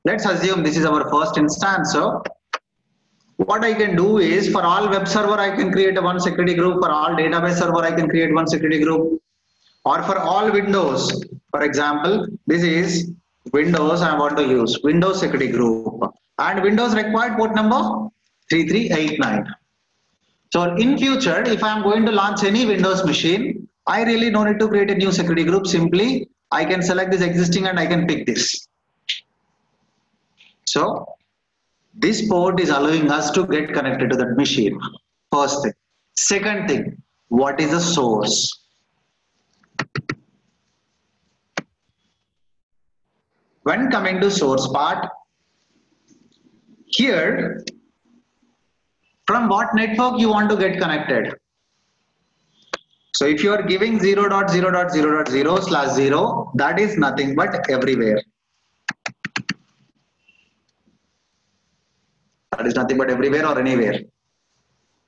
Let's assume this is our first instance. So what I can do is for all web server, I can create a one security group. For all database server, I can create one security group. Or for all Windows, for example, this is Windows I want to use, Windows security group. And Windows required port number 3389. So in future, if I am going to launch any Windows machine, I really don't need to create a new security group. Simply, I can select this existing and I can pick this. So this port is allowing us to get connected to that machine. First thing. Second thing, what is the source? When coming to source part, here, from what network you want to get connected. So if you are giving 0.0.0.0/0, that is nothing but everywhere. That is nothing but everywhere or anywhere.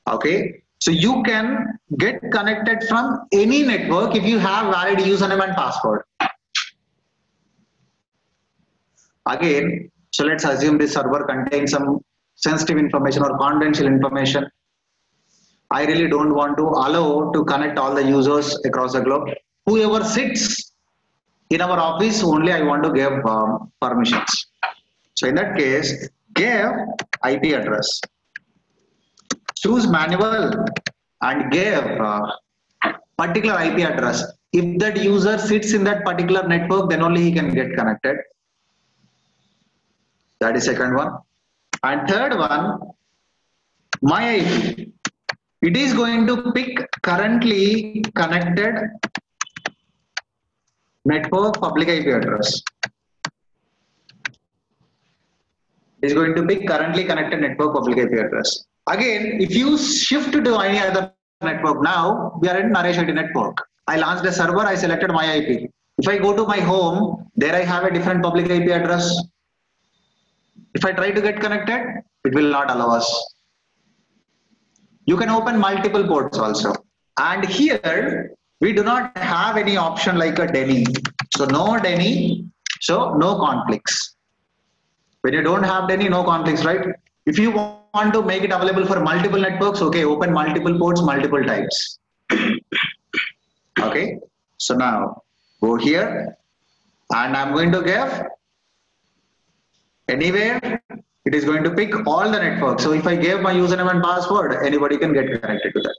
Okay. So you can get connected from any network if you have valid username and password. Again, so let's assume this server contains some sensitive information or confidential information. I really don't want to allow to connect all the users across the globe. Whoever sits in our office, only I want to give permissions. So in that case, give IP address. Choose manual and give particular IP address. If that user sits in that particular network, then only he can get connected. That is second one. And third one, my IP. It is going to pick currently connected network public IP address. It is going to pick currently connected network public IP address. Again, if you shift to any other network now, we are in Naresh IT network. I launched a server, I selected my IP. If I go to my home, there I have a different public IP address. If I try to get connected, it will not allow us. You can open multiple ports also. And here, we do not have any option like a DENY. So no DENY, so no conflicts. When you don't have DENY, no conflicts, right? If you want to make it available for multiple networks, okay, open multiple ports, multiple types. Okay, so now go here and I'm going to give anywhere. It is going to pick all the networks. So if I gave my username and password, anybody can get connected to that.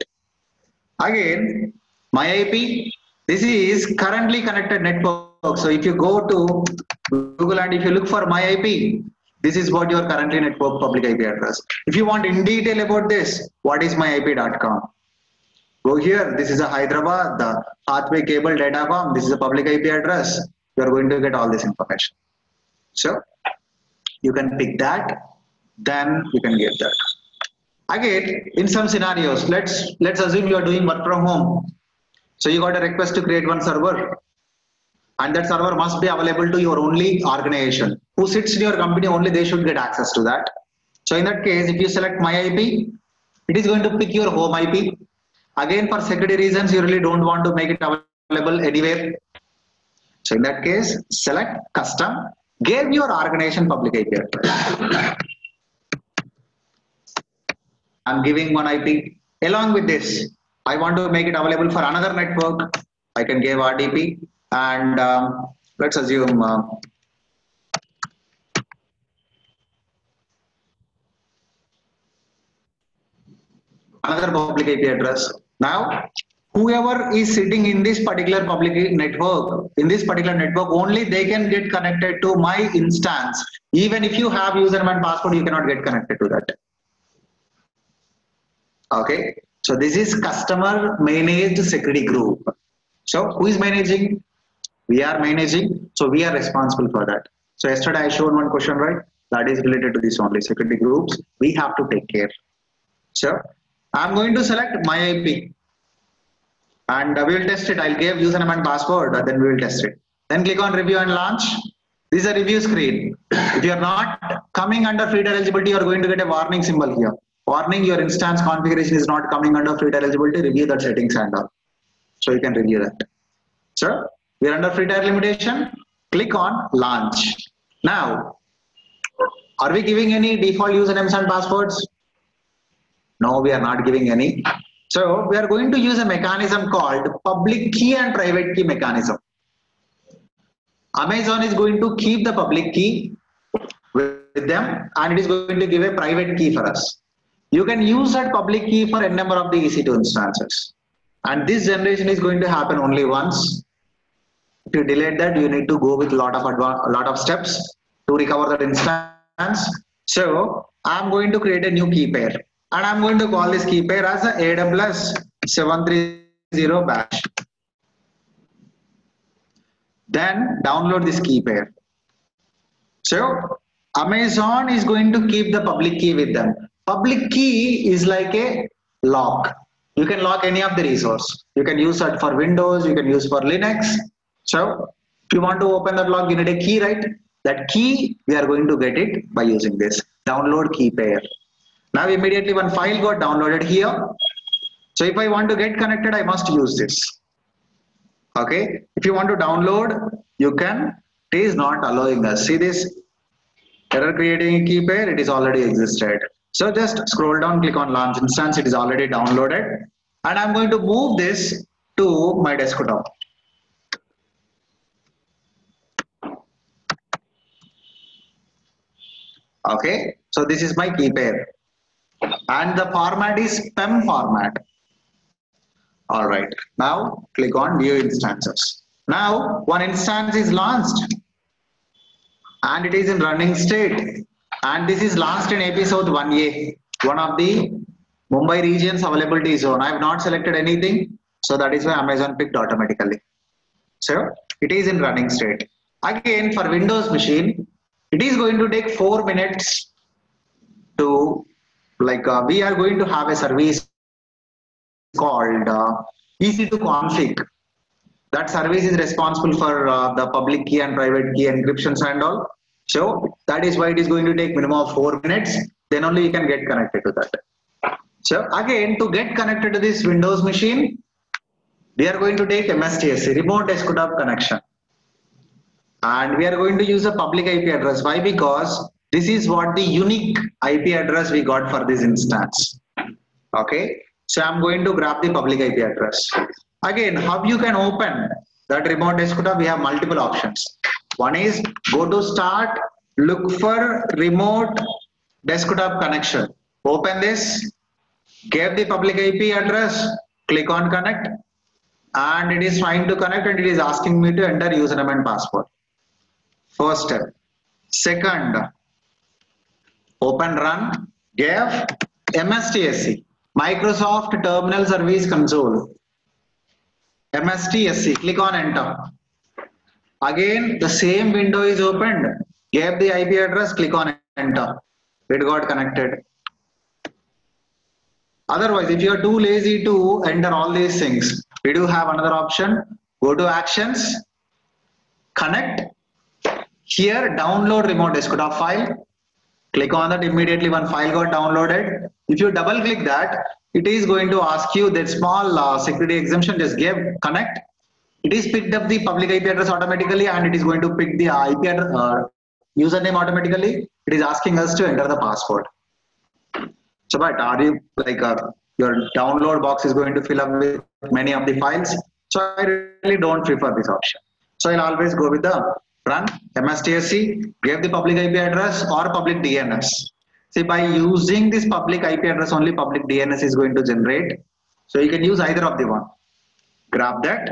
Again, my IP, this is currently connected network. So if you go to Google and if you look for my IP, this is what your currently network public IP address. If you want in detail about this, what is myip.com? Go here, this is a Hyderabad, the Hathway Cable Datacom, this is a public IP address. You are going to get all this information. So you can pick that, then you can get that. Again, in some scenarios, let's assume you are doing work from home. So you got a request to create one server, and that server must be available to your only organization. Who sits in your company, only they should get access to that. So in that case, if you select my IP, it is going to pick your home IP. Again, for security reasons, you really don't want to make it available anywhere. So in that case, select custom, give your organization public IP address. I'm giving one IP. Along with this, I want to make it available for another network. I can give RDP and let's assume another public IP address. Now, whoever is sitting in this particular public network, in this particular network only, they can get connected to my instance. Even if you have username and password, you cannot get connected to that. Okay, so this is customer managed security group. So who is managing? We are managing, so we are responsible for that. So yesterday I showed one question, right? That is related to this only, security groups. We have to take care. So I'm going to select my IP and we will test it. I'll give username and password, then we will test it. Then click on review and launch. This is a review screen. If you are not coming under free tier eligibility, you are going to get a warning symbol here. Warning, your instance configuration is not coming under free tier eligibility. Review that settings and all. So you can review that. So we are under free tier limitation. Click on launch. Now, are we giving any default usernames and passwords? No, we are not giving any. So we are going to use a mechanism called public key and private key mechanism. Amazon is going to keep the public key with them and it is going to give a private key for us. You can use that public key for a number of the EC2 instances. And this generation is going to happen only once. If you delete that, you need to go with a lot of steps to recover that instance. So I'm going to create a new key pair. And I'm going to call this key pair as a AWS 730 bash. Then download this key pair. So Amazon is going to keep the public key with them. Public key is like a lock. You can lock any of the resource. You can use it for Windows, you can use for Linux. So if you want to open that lock, you need a key, right? That key, we are going to get it by using this download key pair. Now immediately one file got downloaded here. So if I want to get connected, I must use this. Okay. If you want to download, you can. It is not allowing us. See this error creating a key pair. It is already existed. So just scroll down, click on launch instance. It is already downloaded. And I'm going to move this to my desktop. Okay. So this is my key pair. And the format is PEM format. All right. Now click on view instances. Now one instance is launched and it is in running state. And this is launched in AP South 1A, one of the Mumbai regions availability zone. I have not selected anything. So that is why Amazon picked automatically. So it is in running state. Again, for Windows machine, it is going to take 4 minutes to we are going to have a service called EC2 config. That service is responsible for the public key and private key encryptions and all. So that is why it is going to take minimum of 4 minutes. Then only you can get connected to that. So again, to get connected to this Windows machine, we are going to take MSTSC, remote desktop connection. And we are going to use a public IP address. Why? Because this is what the unique IP address we got for this instance. Okay. So I'm going to grab the public IP address. Again, how you can open that remote desktop? We have multiple options. One is go to start, look for remote desktop connection. Open this, give the public IP address, click on connect, and it is trying to connect and it is asking me to enter username and password. First step. Second, open run, give MSTSC, Microsoft Terminal Service Console. MSTSC, click on enter. Again, the same window is opened. Give the IP address, click on enter. It got connected. Otherwise, if you are too lazy to enter all these things, we do have another option. Go to actions, connect. Here, download remote desktop file. Click on that, immediately one file got downloaded. If you double click that, it is going to ask you that small security exemption, just give connect. It is picked up the public IP address automatically and it is going to pick the IP address, username automatically. It is asking us to enter the password. So, but are you your download box is going to fill up with many of the files? So I really don't prefer this option. So I'll always go with the run MSTSC, give the public IP address or public DNS. See, by using this public IP address, only public DNS is going to generate. So you can use either of the one. grab that,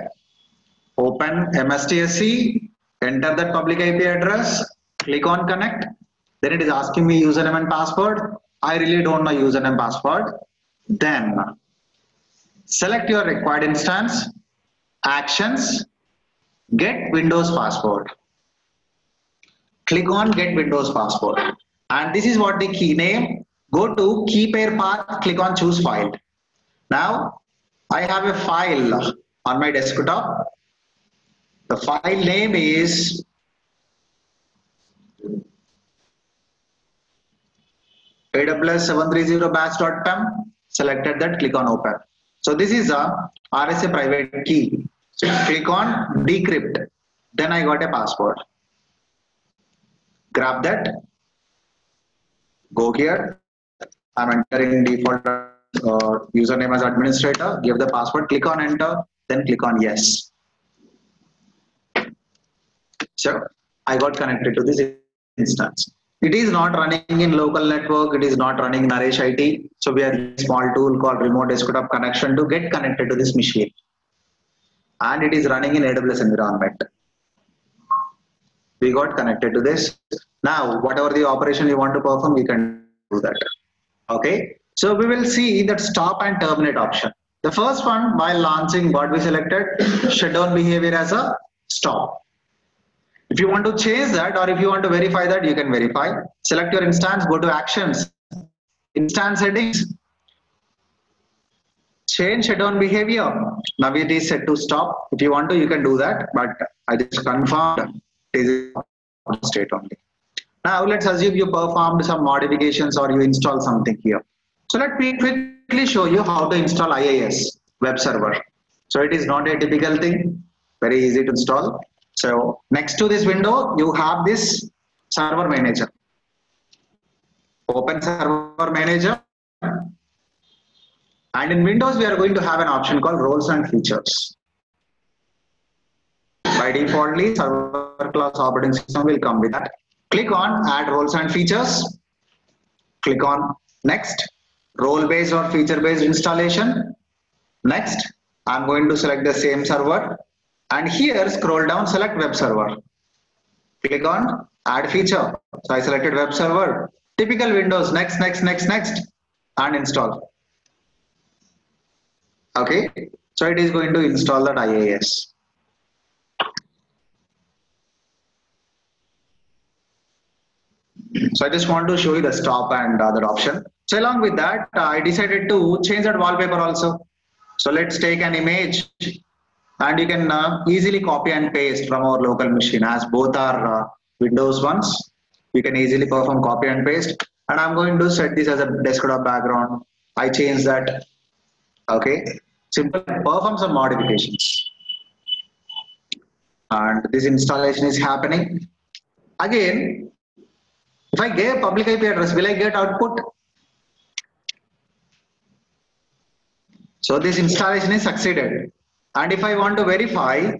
open MSTSC, enter that public IP address, click on connect. Then it is asking me username and password. I really don't know username and password. Then select your required instance, actions, get Windows password. Click on get Windows password. And this is what the key name. Go to key pair path, click on choose file. Now I have a file on my desktop. The file name is aws730batch.pem. Selected that, click on open. So this is a RSA private key. So click on decrypt. Then I got a password. Grab that. Go here. I'm entering default username as administrator. Give the password. Click on enter. Then click on yes. So I got connected to this instance. It is not running in local network. It is not running in Naresh IT. So we have a small tool called remote desktop connection to get connected to this machine. And it is running in AWS environment. We got connected to this. Now, whatever the operation you want to perform, we can do that. Okay. So we will see that stop and terminate option. The first one, while launching, what we selected, shutdown behavior as a stop. If you want to change that, or if you want to verify that, you can verify. Select your instance, go to actions, instance settings, change shutdown behavior. Now it is set to stop. If you want to, you can do that, but I just confirmed it is state only. Now let's assume you performed some modifications or you install something here. So let me quickly show you how to install IIS web server. So it is not a typical thing, very easy to install. So next to this window, you have this server manager. Open server manager. And in Windows, we are going to have an option called roles and features. By defaultly, server class operating system will come with that. Click on add roles and features. Click on next, role based or feature based installation. Next, I'm going to select the same server. And here scroll down, select web server. Click on add feature. So I selected web server. Typical Windows, next, and install. Okay, so it is going to install that IIS. So I just want to show you the stop and other option. So along with that, I decided to change that wallpaper also. So let's take an image. And you can easily copy and paste from our local machine, as both are Windows ones. You can easily perform copy and paste. And I'm going to set this as a desktop background. I change that. Okay. Simple. Perform some modifications. And this installation is happening. Again, if I give public IP address, will I get output? So this installation is succeeded. And if I want to verify,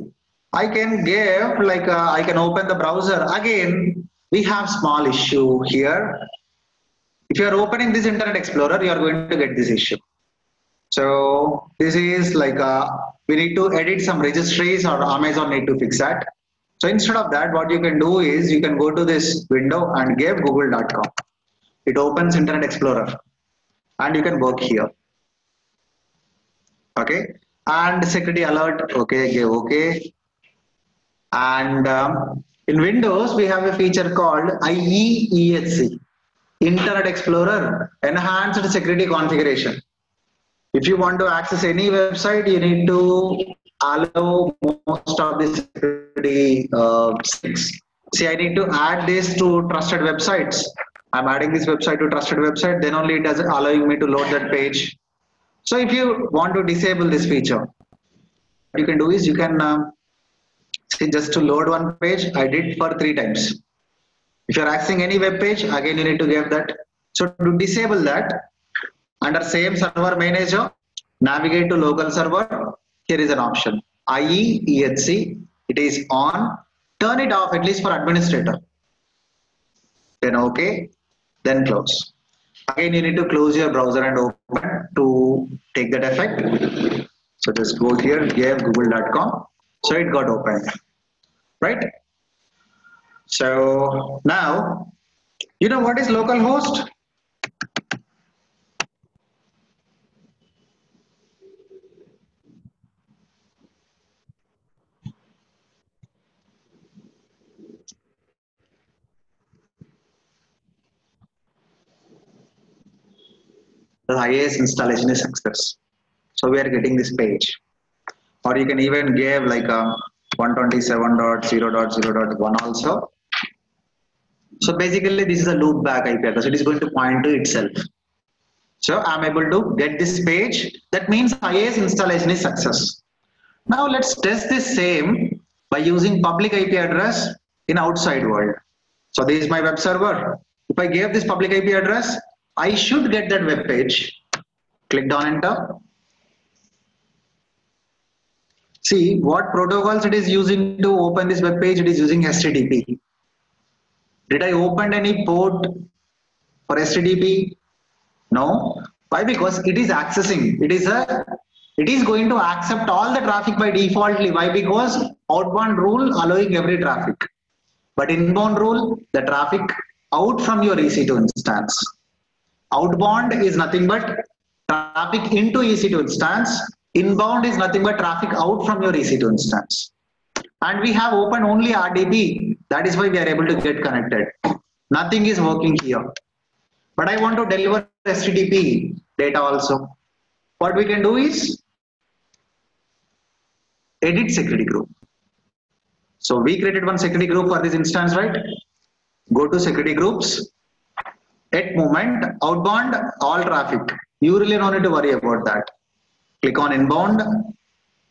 I can give like I can open the browser. Again, we have small issue here. If you are opening this Internet Explorer, you are going to get this issue. So this is like we need to edit some registries, or Amazon need to fix that. So instead of that, what you can do is you can go to this window and give google.com. It opens Internet Explorer and you can work here. Okay. And security alert, okay, give okay. And in Windows, we have a feature called IEESC, Internet Explorer Enhanced Security Configuration. If you want to access any website, you need to allow most of the security settings. See, I need to add this to trusted websites. I'm adding this website to trusted website, then only it is allowing me to load that page. So if you want to disable this feature, what you can do is you can see, just to load one page, I did for 3 times. If you're accessing any web page, again you need to give that. So to disable that, under same server manager, navigate to local server. Here is an option, IEESC. It is on. Turn it off at least for administrator. Then okay, then close. Again, you need to close your browser and open to take that effect. So just go here, give google.com. So it got opened, right? So now, you know what is localhost? The IIS installation is success. So we are getting this page. Or you can even give like a 127.0.0.1 also. So basically this is a loop back IP address. It is going to point to itself. So I'm able to get this page. That means IIS installation is success. Now let's test this same by using public IP address in outside world. So this is my web server. If I give this public IP address, I should get that web page. Click on enter. See what protocols it is using to open this web page. It is using HTTP. Did I open any port for HTTP? No. Why? Because it is accessing. It is going to accept all the traffic by defaultly. Why? Because outbound rule allowing every traffic. But inbound rule, the traffic out from your EC2 instance. Outbound is nothing but traffic into EC2 instance. Inbound is nothing but traffic out from your EC2 instance. And we have opened only RDP. That is why we are able to get connected. Nothing is working here. But I want to deliver HTTP data also. What we can do is edit security group. So we created one security group for this instance, right? Go to security groups. At moment, outbound, all traffic. You really don't need to worry about that. Click on inbound.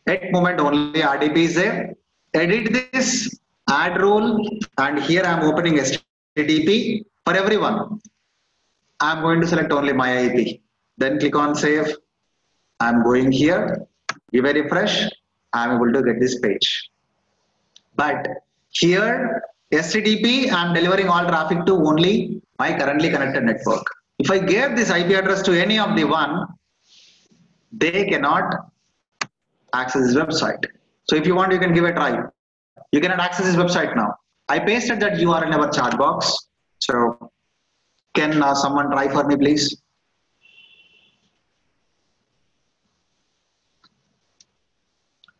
At moment only RDP is there. Edit this, add role, and here I am opening HTTP for everyone. I am going to select only my IP. Then click on save. I am going here, give a refresh. I am able to get this page. But here, HTTP, I am delivering all traffic to only my currently connected network. If I gave this IP address to any of the one, they cannot access this website. So if you want, you can give a try. You cannot access this website now. I pasted that URL in our chat box. So can someone try for me, please?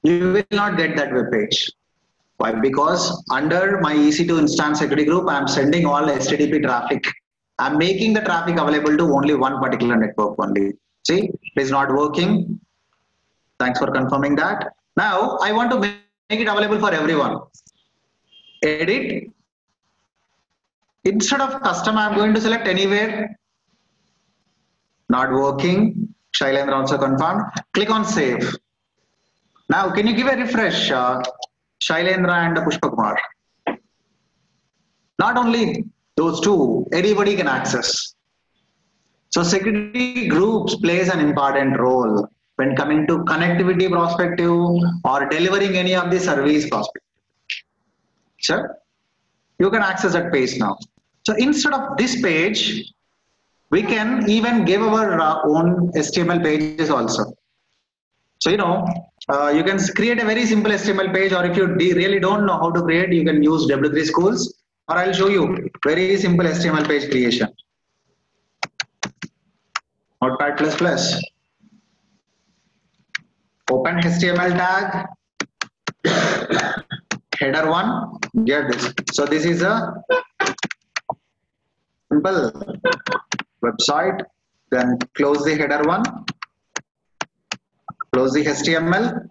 You will not get that web page. Why? Because under my EC2 instance security group, I am sending all HTTP traffic. I am making the traffic available to only one particular network only. See, it is not working. Thanks for confirming that. Now, I want to make it available for everyone. Edit. Instead of custom, I am going to select anywhere. Not working. Shailendra also confirmed. Click on save. Now, can you give a refresh, Shailendra and Pushpakumar? Not only those two, anybody can access. So security groups plays an important role when coming to connectivity perspective or delivering any of the service perspective. Sure, you can access that page now. So instead of this page, we can even give our own HTML pages also. So you can create a very simple HTML page, or if you really don't know how to create, you can use W3 Schools, or I'll show you very simple HTML page creation. Notepad++. Open HTML tag. Header 1. Get this. So this is a simple website. Then close the header 1. Close the HTML.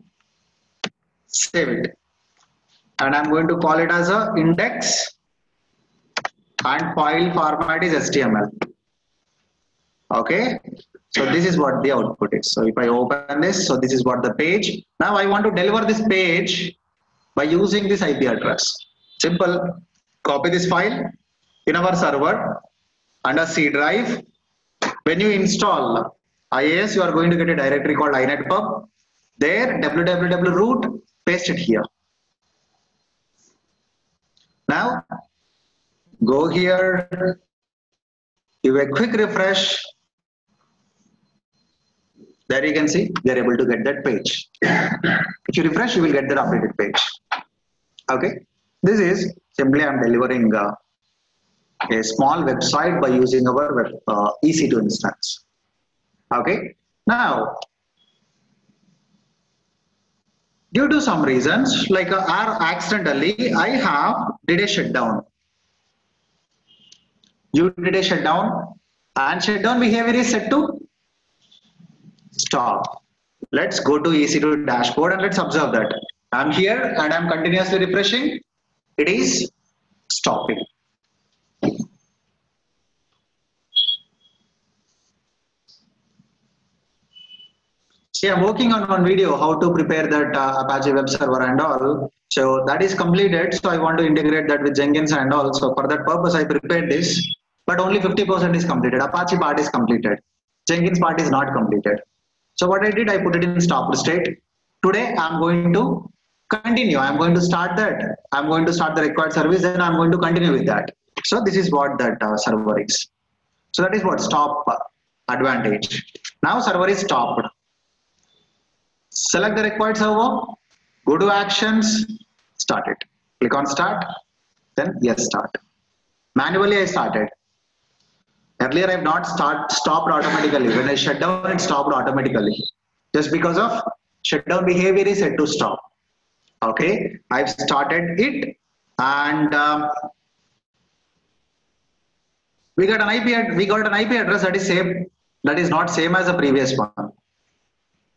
Save it. And I'm going to call it as a index. And file format is HTML. Okay. So this is what the output is. So if I open this, so this is what the page. Now I want to deliver this page by using this IP address. Simple. Copy this file in our server under C drive. When you install IIS, you are going to get a directory called inetpub. There, www root, paste it here. Now, go here, give a quick refresh. There you can see they're able to get that page. If you refresh, you will get that updated page. Okay, this is simply I'm delivering a small website by using our EC2 instance. Okay, now due to some reasons like accidentally I did a shutdown. You did a shutdown and shutdown behavior is set to stop. Let's go to EC2 dashboard and let's observe that. I'm here and I'm continuously refreshing. It is stopping. See, I'm working on one video how to prepare that Apache web server and all. So that is completed. So I want to integrate that with Jenkins and all. So for that purpose, I prepared this, but only 50% is completed. Apache part is completed. Jenkins part is not completed. So what I did, I put it in stop state. Today, I'm going to continue. I'm going to start that. I'm going to start the required service and I'm going to continue with that. So this is what that server is. So that is what stop advantage. Now server is stopped. Select the required server, go to actions, start it. Click on start, then yes, start. Manually I started. Earlier I have not stopped automatically. When I shut down, it stopped automatically. Just because of shutdown behavior is set to stop. Okay, I've started it and we got an IP address that is same. That is not same as the previous one.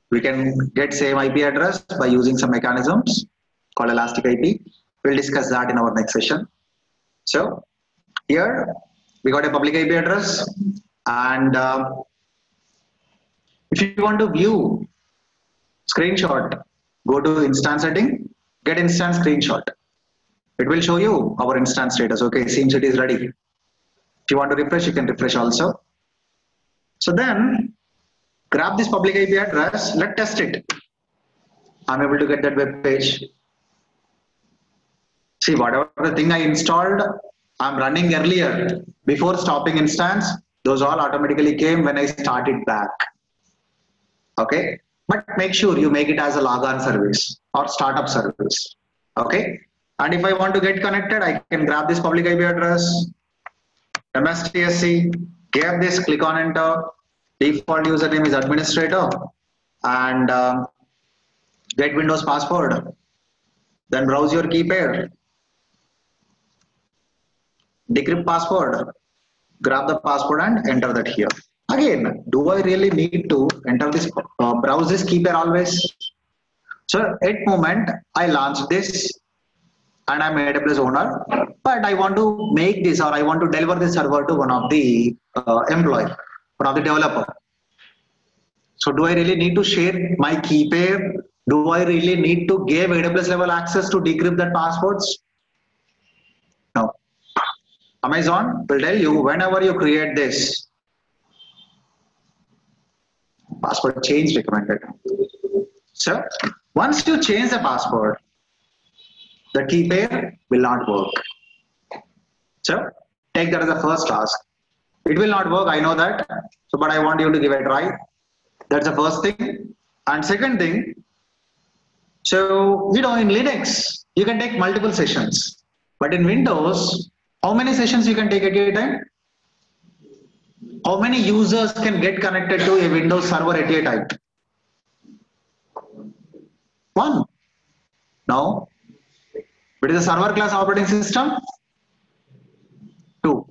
We can get same IP address by using some mechanisms called elastic IP. We'll discuss that in our next session. So here we got a public IP address and if you want to view screenshot, go to instance setting, get instance screenshot. It will show you our instance status. Okay, seems it is ready. If you want to refresh, you can refresh also. So then grab this public IP address, let's test it. I'm able to get that web page. See, whatever the thing I installed, I'm running earlier before stopping instance. Those all automatically came when I started back. Okay, but make sure you make it as a logon service or startup service. Okay, and if I want to get connected, I can grab this public IP address, MSTSC, give this, click on enter. Default username is administrator and get Windows password. Then browse your key pair. Decrypt password. Grab the password and enter that here. Again, do I really need to enter this, browse this key pair always? So at moment, I launched this and I'm AWS owner, but I want to make this or I want to deliver this server to one of the employee. One of the developer. So do I really need to share my key pair? Do I really need to give AWS level access to decrypt that passwords? No. Amazon will tell you whenever you create this, password change recommended. So once you change the password, the key pair will not work. So take that as the first task. It will not work, I know that. So, but I want you to give it a try. That's the first thing. And second thing, so, you know, in Linux, you can take multiple sessions. But in Windows, how many sessions you can take at a time? How many users can get connected to a Windows server at a time? One. No. But is a server class operating system? Two.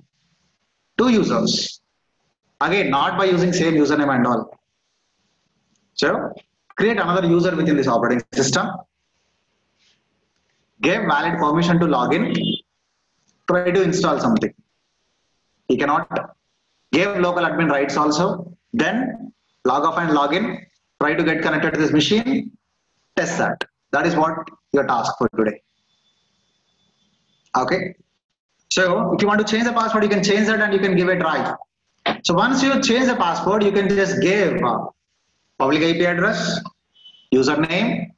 Two users. Again, not by using same username and all. So create another user within this operating system. Give valid permission to login. Try to install something. You cannot. Give local admin rights also. Then log off and log in. Try to get connected to this machine. Test that. That is what your task for today. Okay. So if you want to change the password, you can change that and you can give it a try. So once you change the password, you can just give public IP address, username,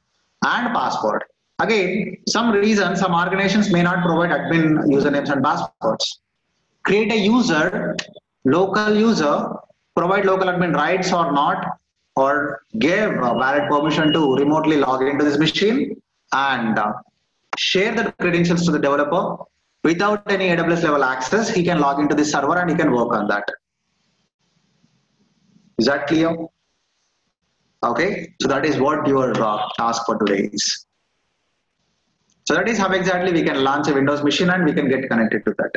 and password. Again, some reason, some organizations may not provide admin usernames and passwords. Create a user, local user, provide local admin rights or not, or give valid permission to remotely log into this machine and share the credentials to the developer without any AWS level access. He can log into this server and he can work on that. Is that clear? Okay, so that is what your task for today is. So that is how exactly we can launch a Windows machine and we can get connected to that.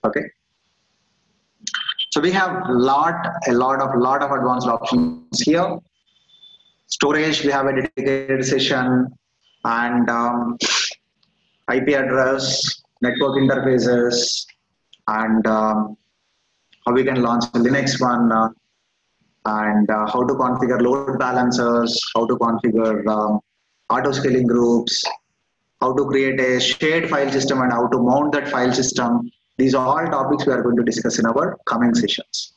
Okay. So we have a lot of advanced options here. Storage, we have a dedicated session, and IP address, network interfaces, and how we can launch the Linux one, and how to configure load balancers, how to configure auto scaling groups, how to create a shared file system and how to mount that file system. These are all topics we are going to discuss in our coming sessions.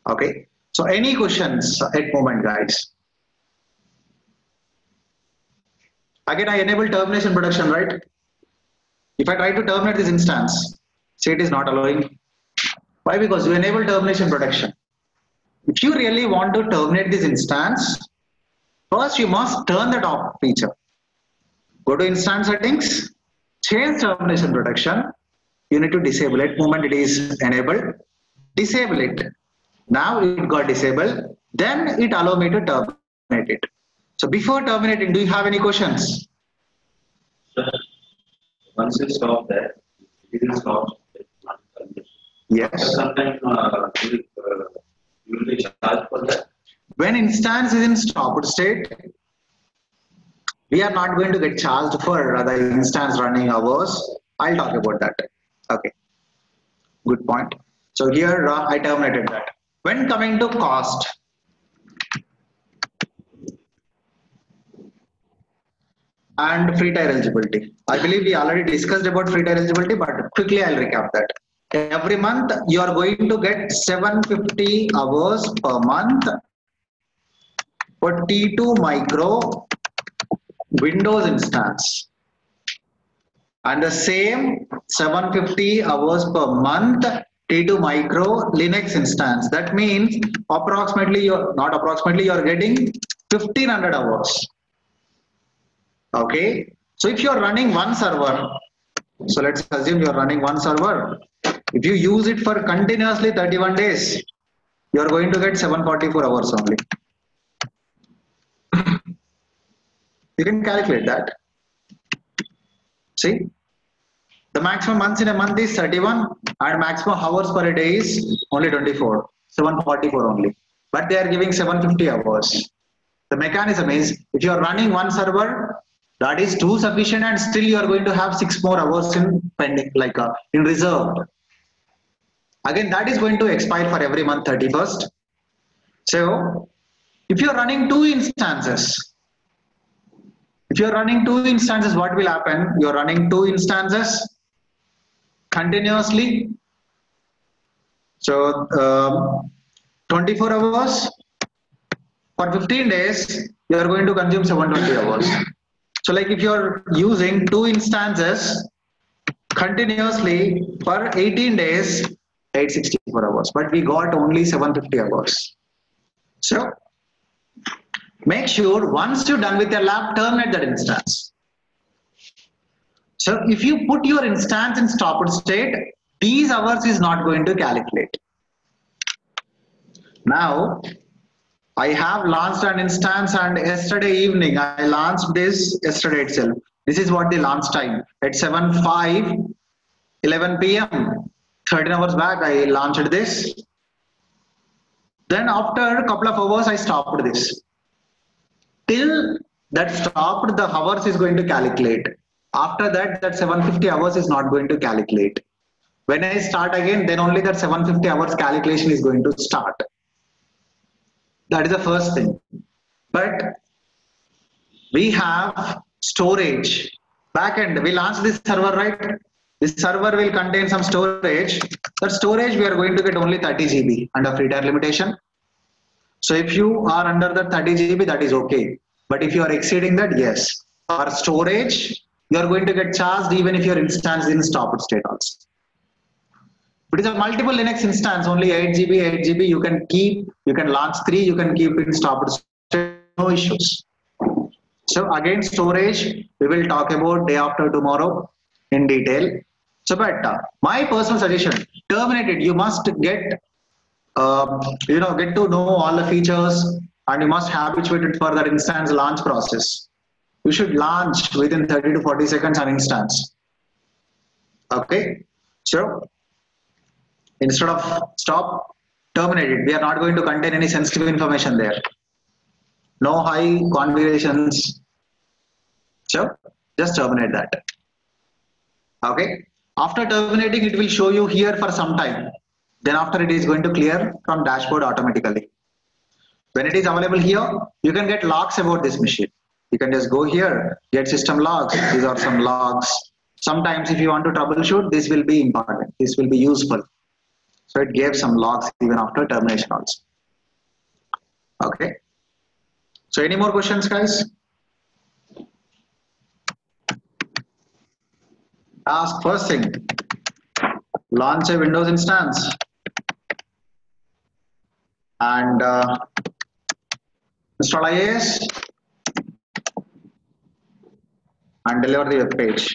Okay, so any questions at moment, guys? Again, I enable termination protection, right? If I try to terminate this instance, say it is not allowing. Why? Because you enable termination protection. If you really want to terminate this instance, first you must turn that off feature. Go to instance settings, change termination protection. You need to disable it. Moment it is enabled, disable it. Now it got disabled. Then it allow me to terminate it. So before terminating, do you have any questions? Sir, once you stop that, it will stop. Yes. Sometimes you will be charged for that. When instance is in stopped state, we are not going to get charged for the instance running hours. I'll talk about that. Okay, good point. So here I terminated that. When coming to cost, and free tier eligibility, I believe we already discussed about free tier eligibility, but quickly I'll recap that. Every month you are going to get 750 hours per month for T2 Micro Windows instance, and the same 750 hours per month T2 Micro Linux instance. That means approximately you're getting 1500 hours. Okay, so if you're running one server, so let's assume you're running one server. If you use it for continuously 31 days, you're going to get 744 hours only. You can calculate that. See, the maximum months in a month is 31 and maximum hours per day is only 24, 744 only. But they are giving 750 hours. The mechanism is, if you are running one server, that is too sufficient, and still you are going to have 6 more hours in pending, like in reserve. Again, that is going to expire for every month 31st. So if you are running two instances, what will happen? You are running two instances continuously. So 24 hours for 15 days, you are going to consume 720 hours. So like if you are using two instances continuously for 18 days, 864 hours, but we got only 750 hours. So make sure once you're done with your lab, terminate that instance. So if you put your instance in stopped state, these hours is not going to calculate. Now, I have launched an instance, and yesterday evening, I launched this yesterday itself. This is what the launch time at 11 p.m. 13 hours back, I launched this. Then after a couple of hours, I stopped this. Till that stopped, the hours is going to calculate. After that, that 750 hours is not going to calculate. When I start again, then only that 750 hours calculation is going to start. That is the first thing. But we have storage. Backend, we launched this server, right? This server will contain some storage. That storage we are going to get only 30 GB under free tier limitation. So if you are under the 30 GB, that is okay. But if you are exceeding that, yes. For storage, you are going to get charged even if your instance is in stopped state also. If It is a multiple Linux instance, only 8 GB, 8 GB. You can keep, you can launch 3, you can keep it stopped, no issues. So again, storage, we will talk about day after tomorrow in detail. So, but my personal suggestion, terminate it. You must get, get to know all the features, and you must habituate it for that instance launch process. You should launch within 30 to 40 seconds an instance. Okay. So instead of stop, terminate it. We are not going to contain any sensitive information there. No high configurations. So just terminate that. Okay. After terminating, it will show you here for some time. Then after it is going to clear from dashboard automatically. When it is available here, you can get logs about this machine. You can just go here, get system logs. These are some logs. Sometimes if you want to troubleshoot, this will be important. This will be useful. So it gave some logs even after termination also. Okay. So any more questions, guys? Ask first thing. Launch a Windows instance and install IIS and deliver the web page.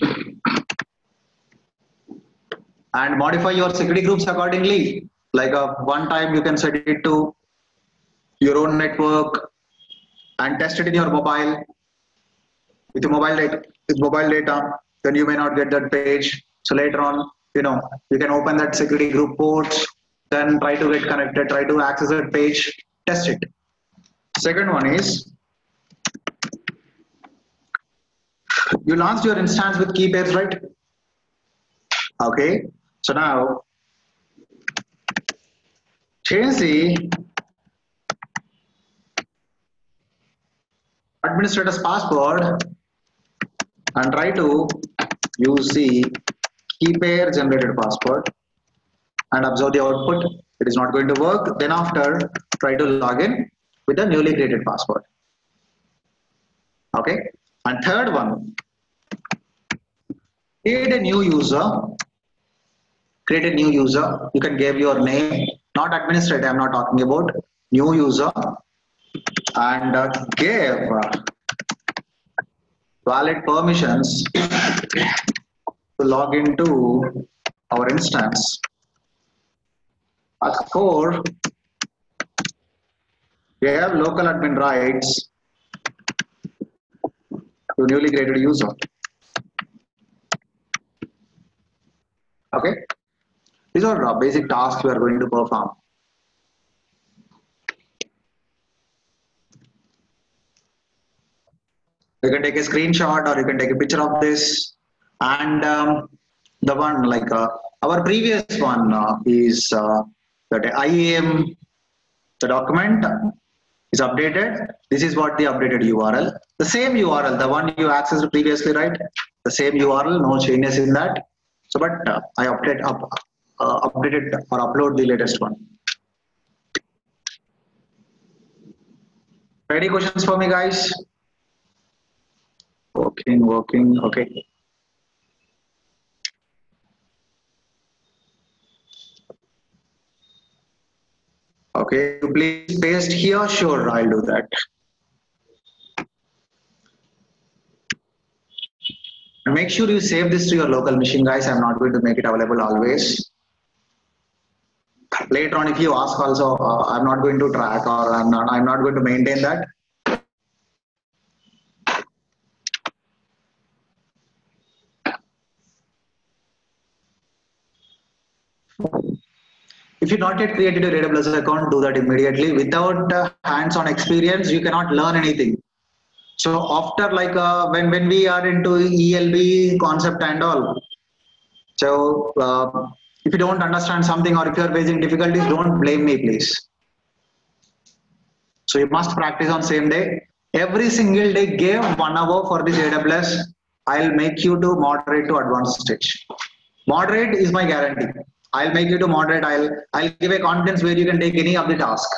And modify your security groups accordingly. Like one time you can set it to your own network and test it in your mobile. With your mobile data, then you may not get that page. So later on, you can open that security group ports, then try to get connected, try to access that page, test it. Second one is, you launched your instance with key pairs, right? Okay. So now, change the administrator's password and try to use the key pair generated password and observe the output. It is not going to work. Then after, try to log in with the newly created password. Okay. And third one, create a new user. Create a new user. You can give your name, not administrator. I'm not talking about new user, and give valid permissions to log into our instance. At core, we have local admin rights to newly created user. Okay. These are basic tasks we are going to perform. You can take a screenshot or you can take a picture of this. And the one like our previous one is that IAM, the document is updated. This is what the updated URL. The same URL, the one you accessed previously, right? The same URL, no changes in that. So, but I updated or upload the latest one. Any questions for me, guys? Working, okay. Okay, please paste here. Sure, I'll do that. And make sure you save this to your local machine, guys. I'm not going to make it available always. Later on, if you ask also, I'm not going to track or I'm not going to maintain that. If you not yet created your AWS account, do that immediately. Without hands-on experience, you cannot learn anything. So after like when we are into ELB concept and all, so if you don't understand something or if you are facing difficulties, don't blame me, please. So you must practice on same day. Every single day, give 1 hour for this AWS. I'll make you to moderate to advanced stage. Moderate is my guarantee. I'll make you to moderate. I'll give a confidence where you can take any of the task,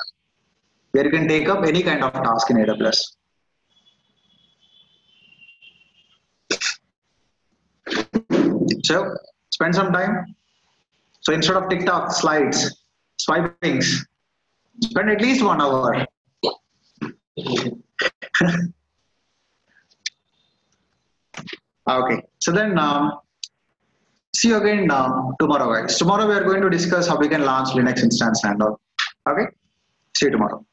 where you can take up any kind of task in AWS. So spend some time, So instead of TikTok, slides, swipings, spend at least 1 hour. Okay, so then see you again tomorrow, guys. Tomorrow we are going to discuss how we can launch Linux instance and all. Okay, see you tomorrow.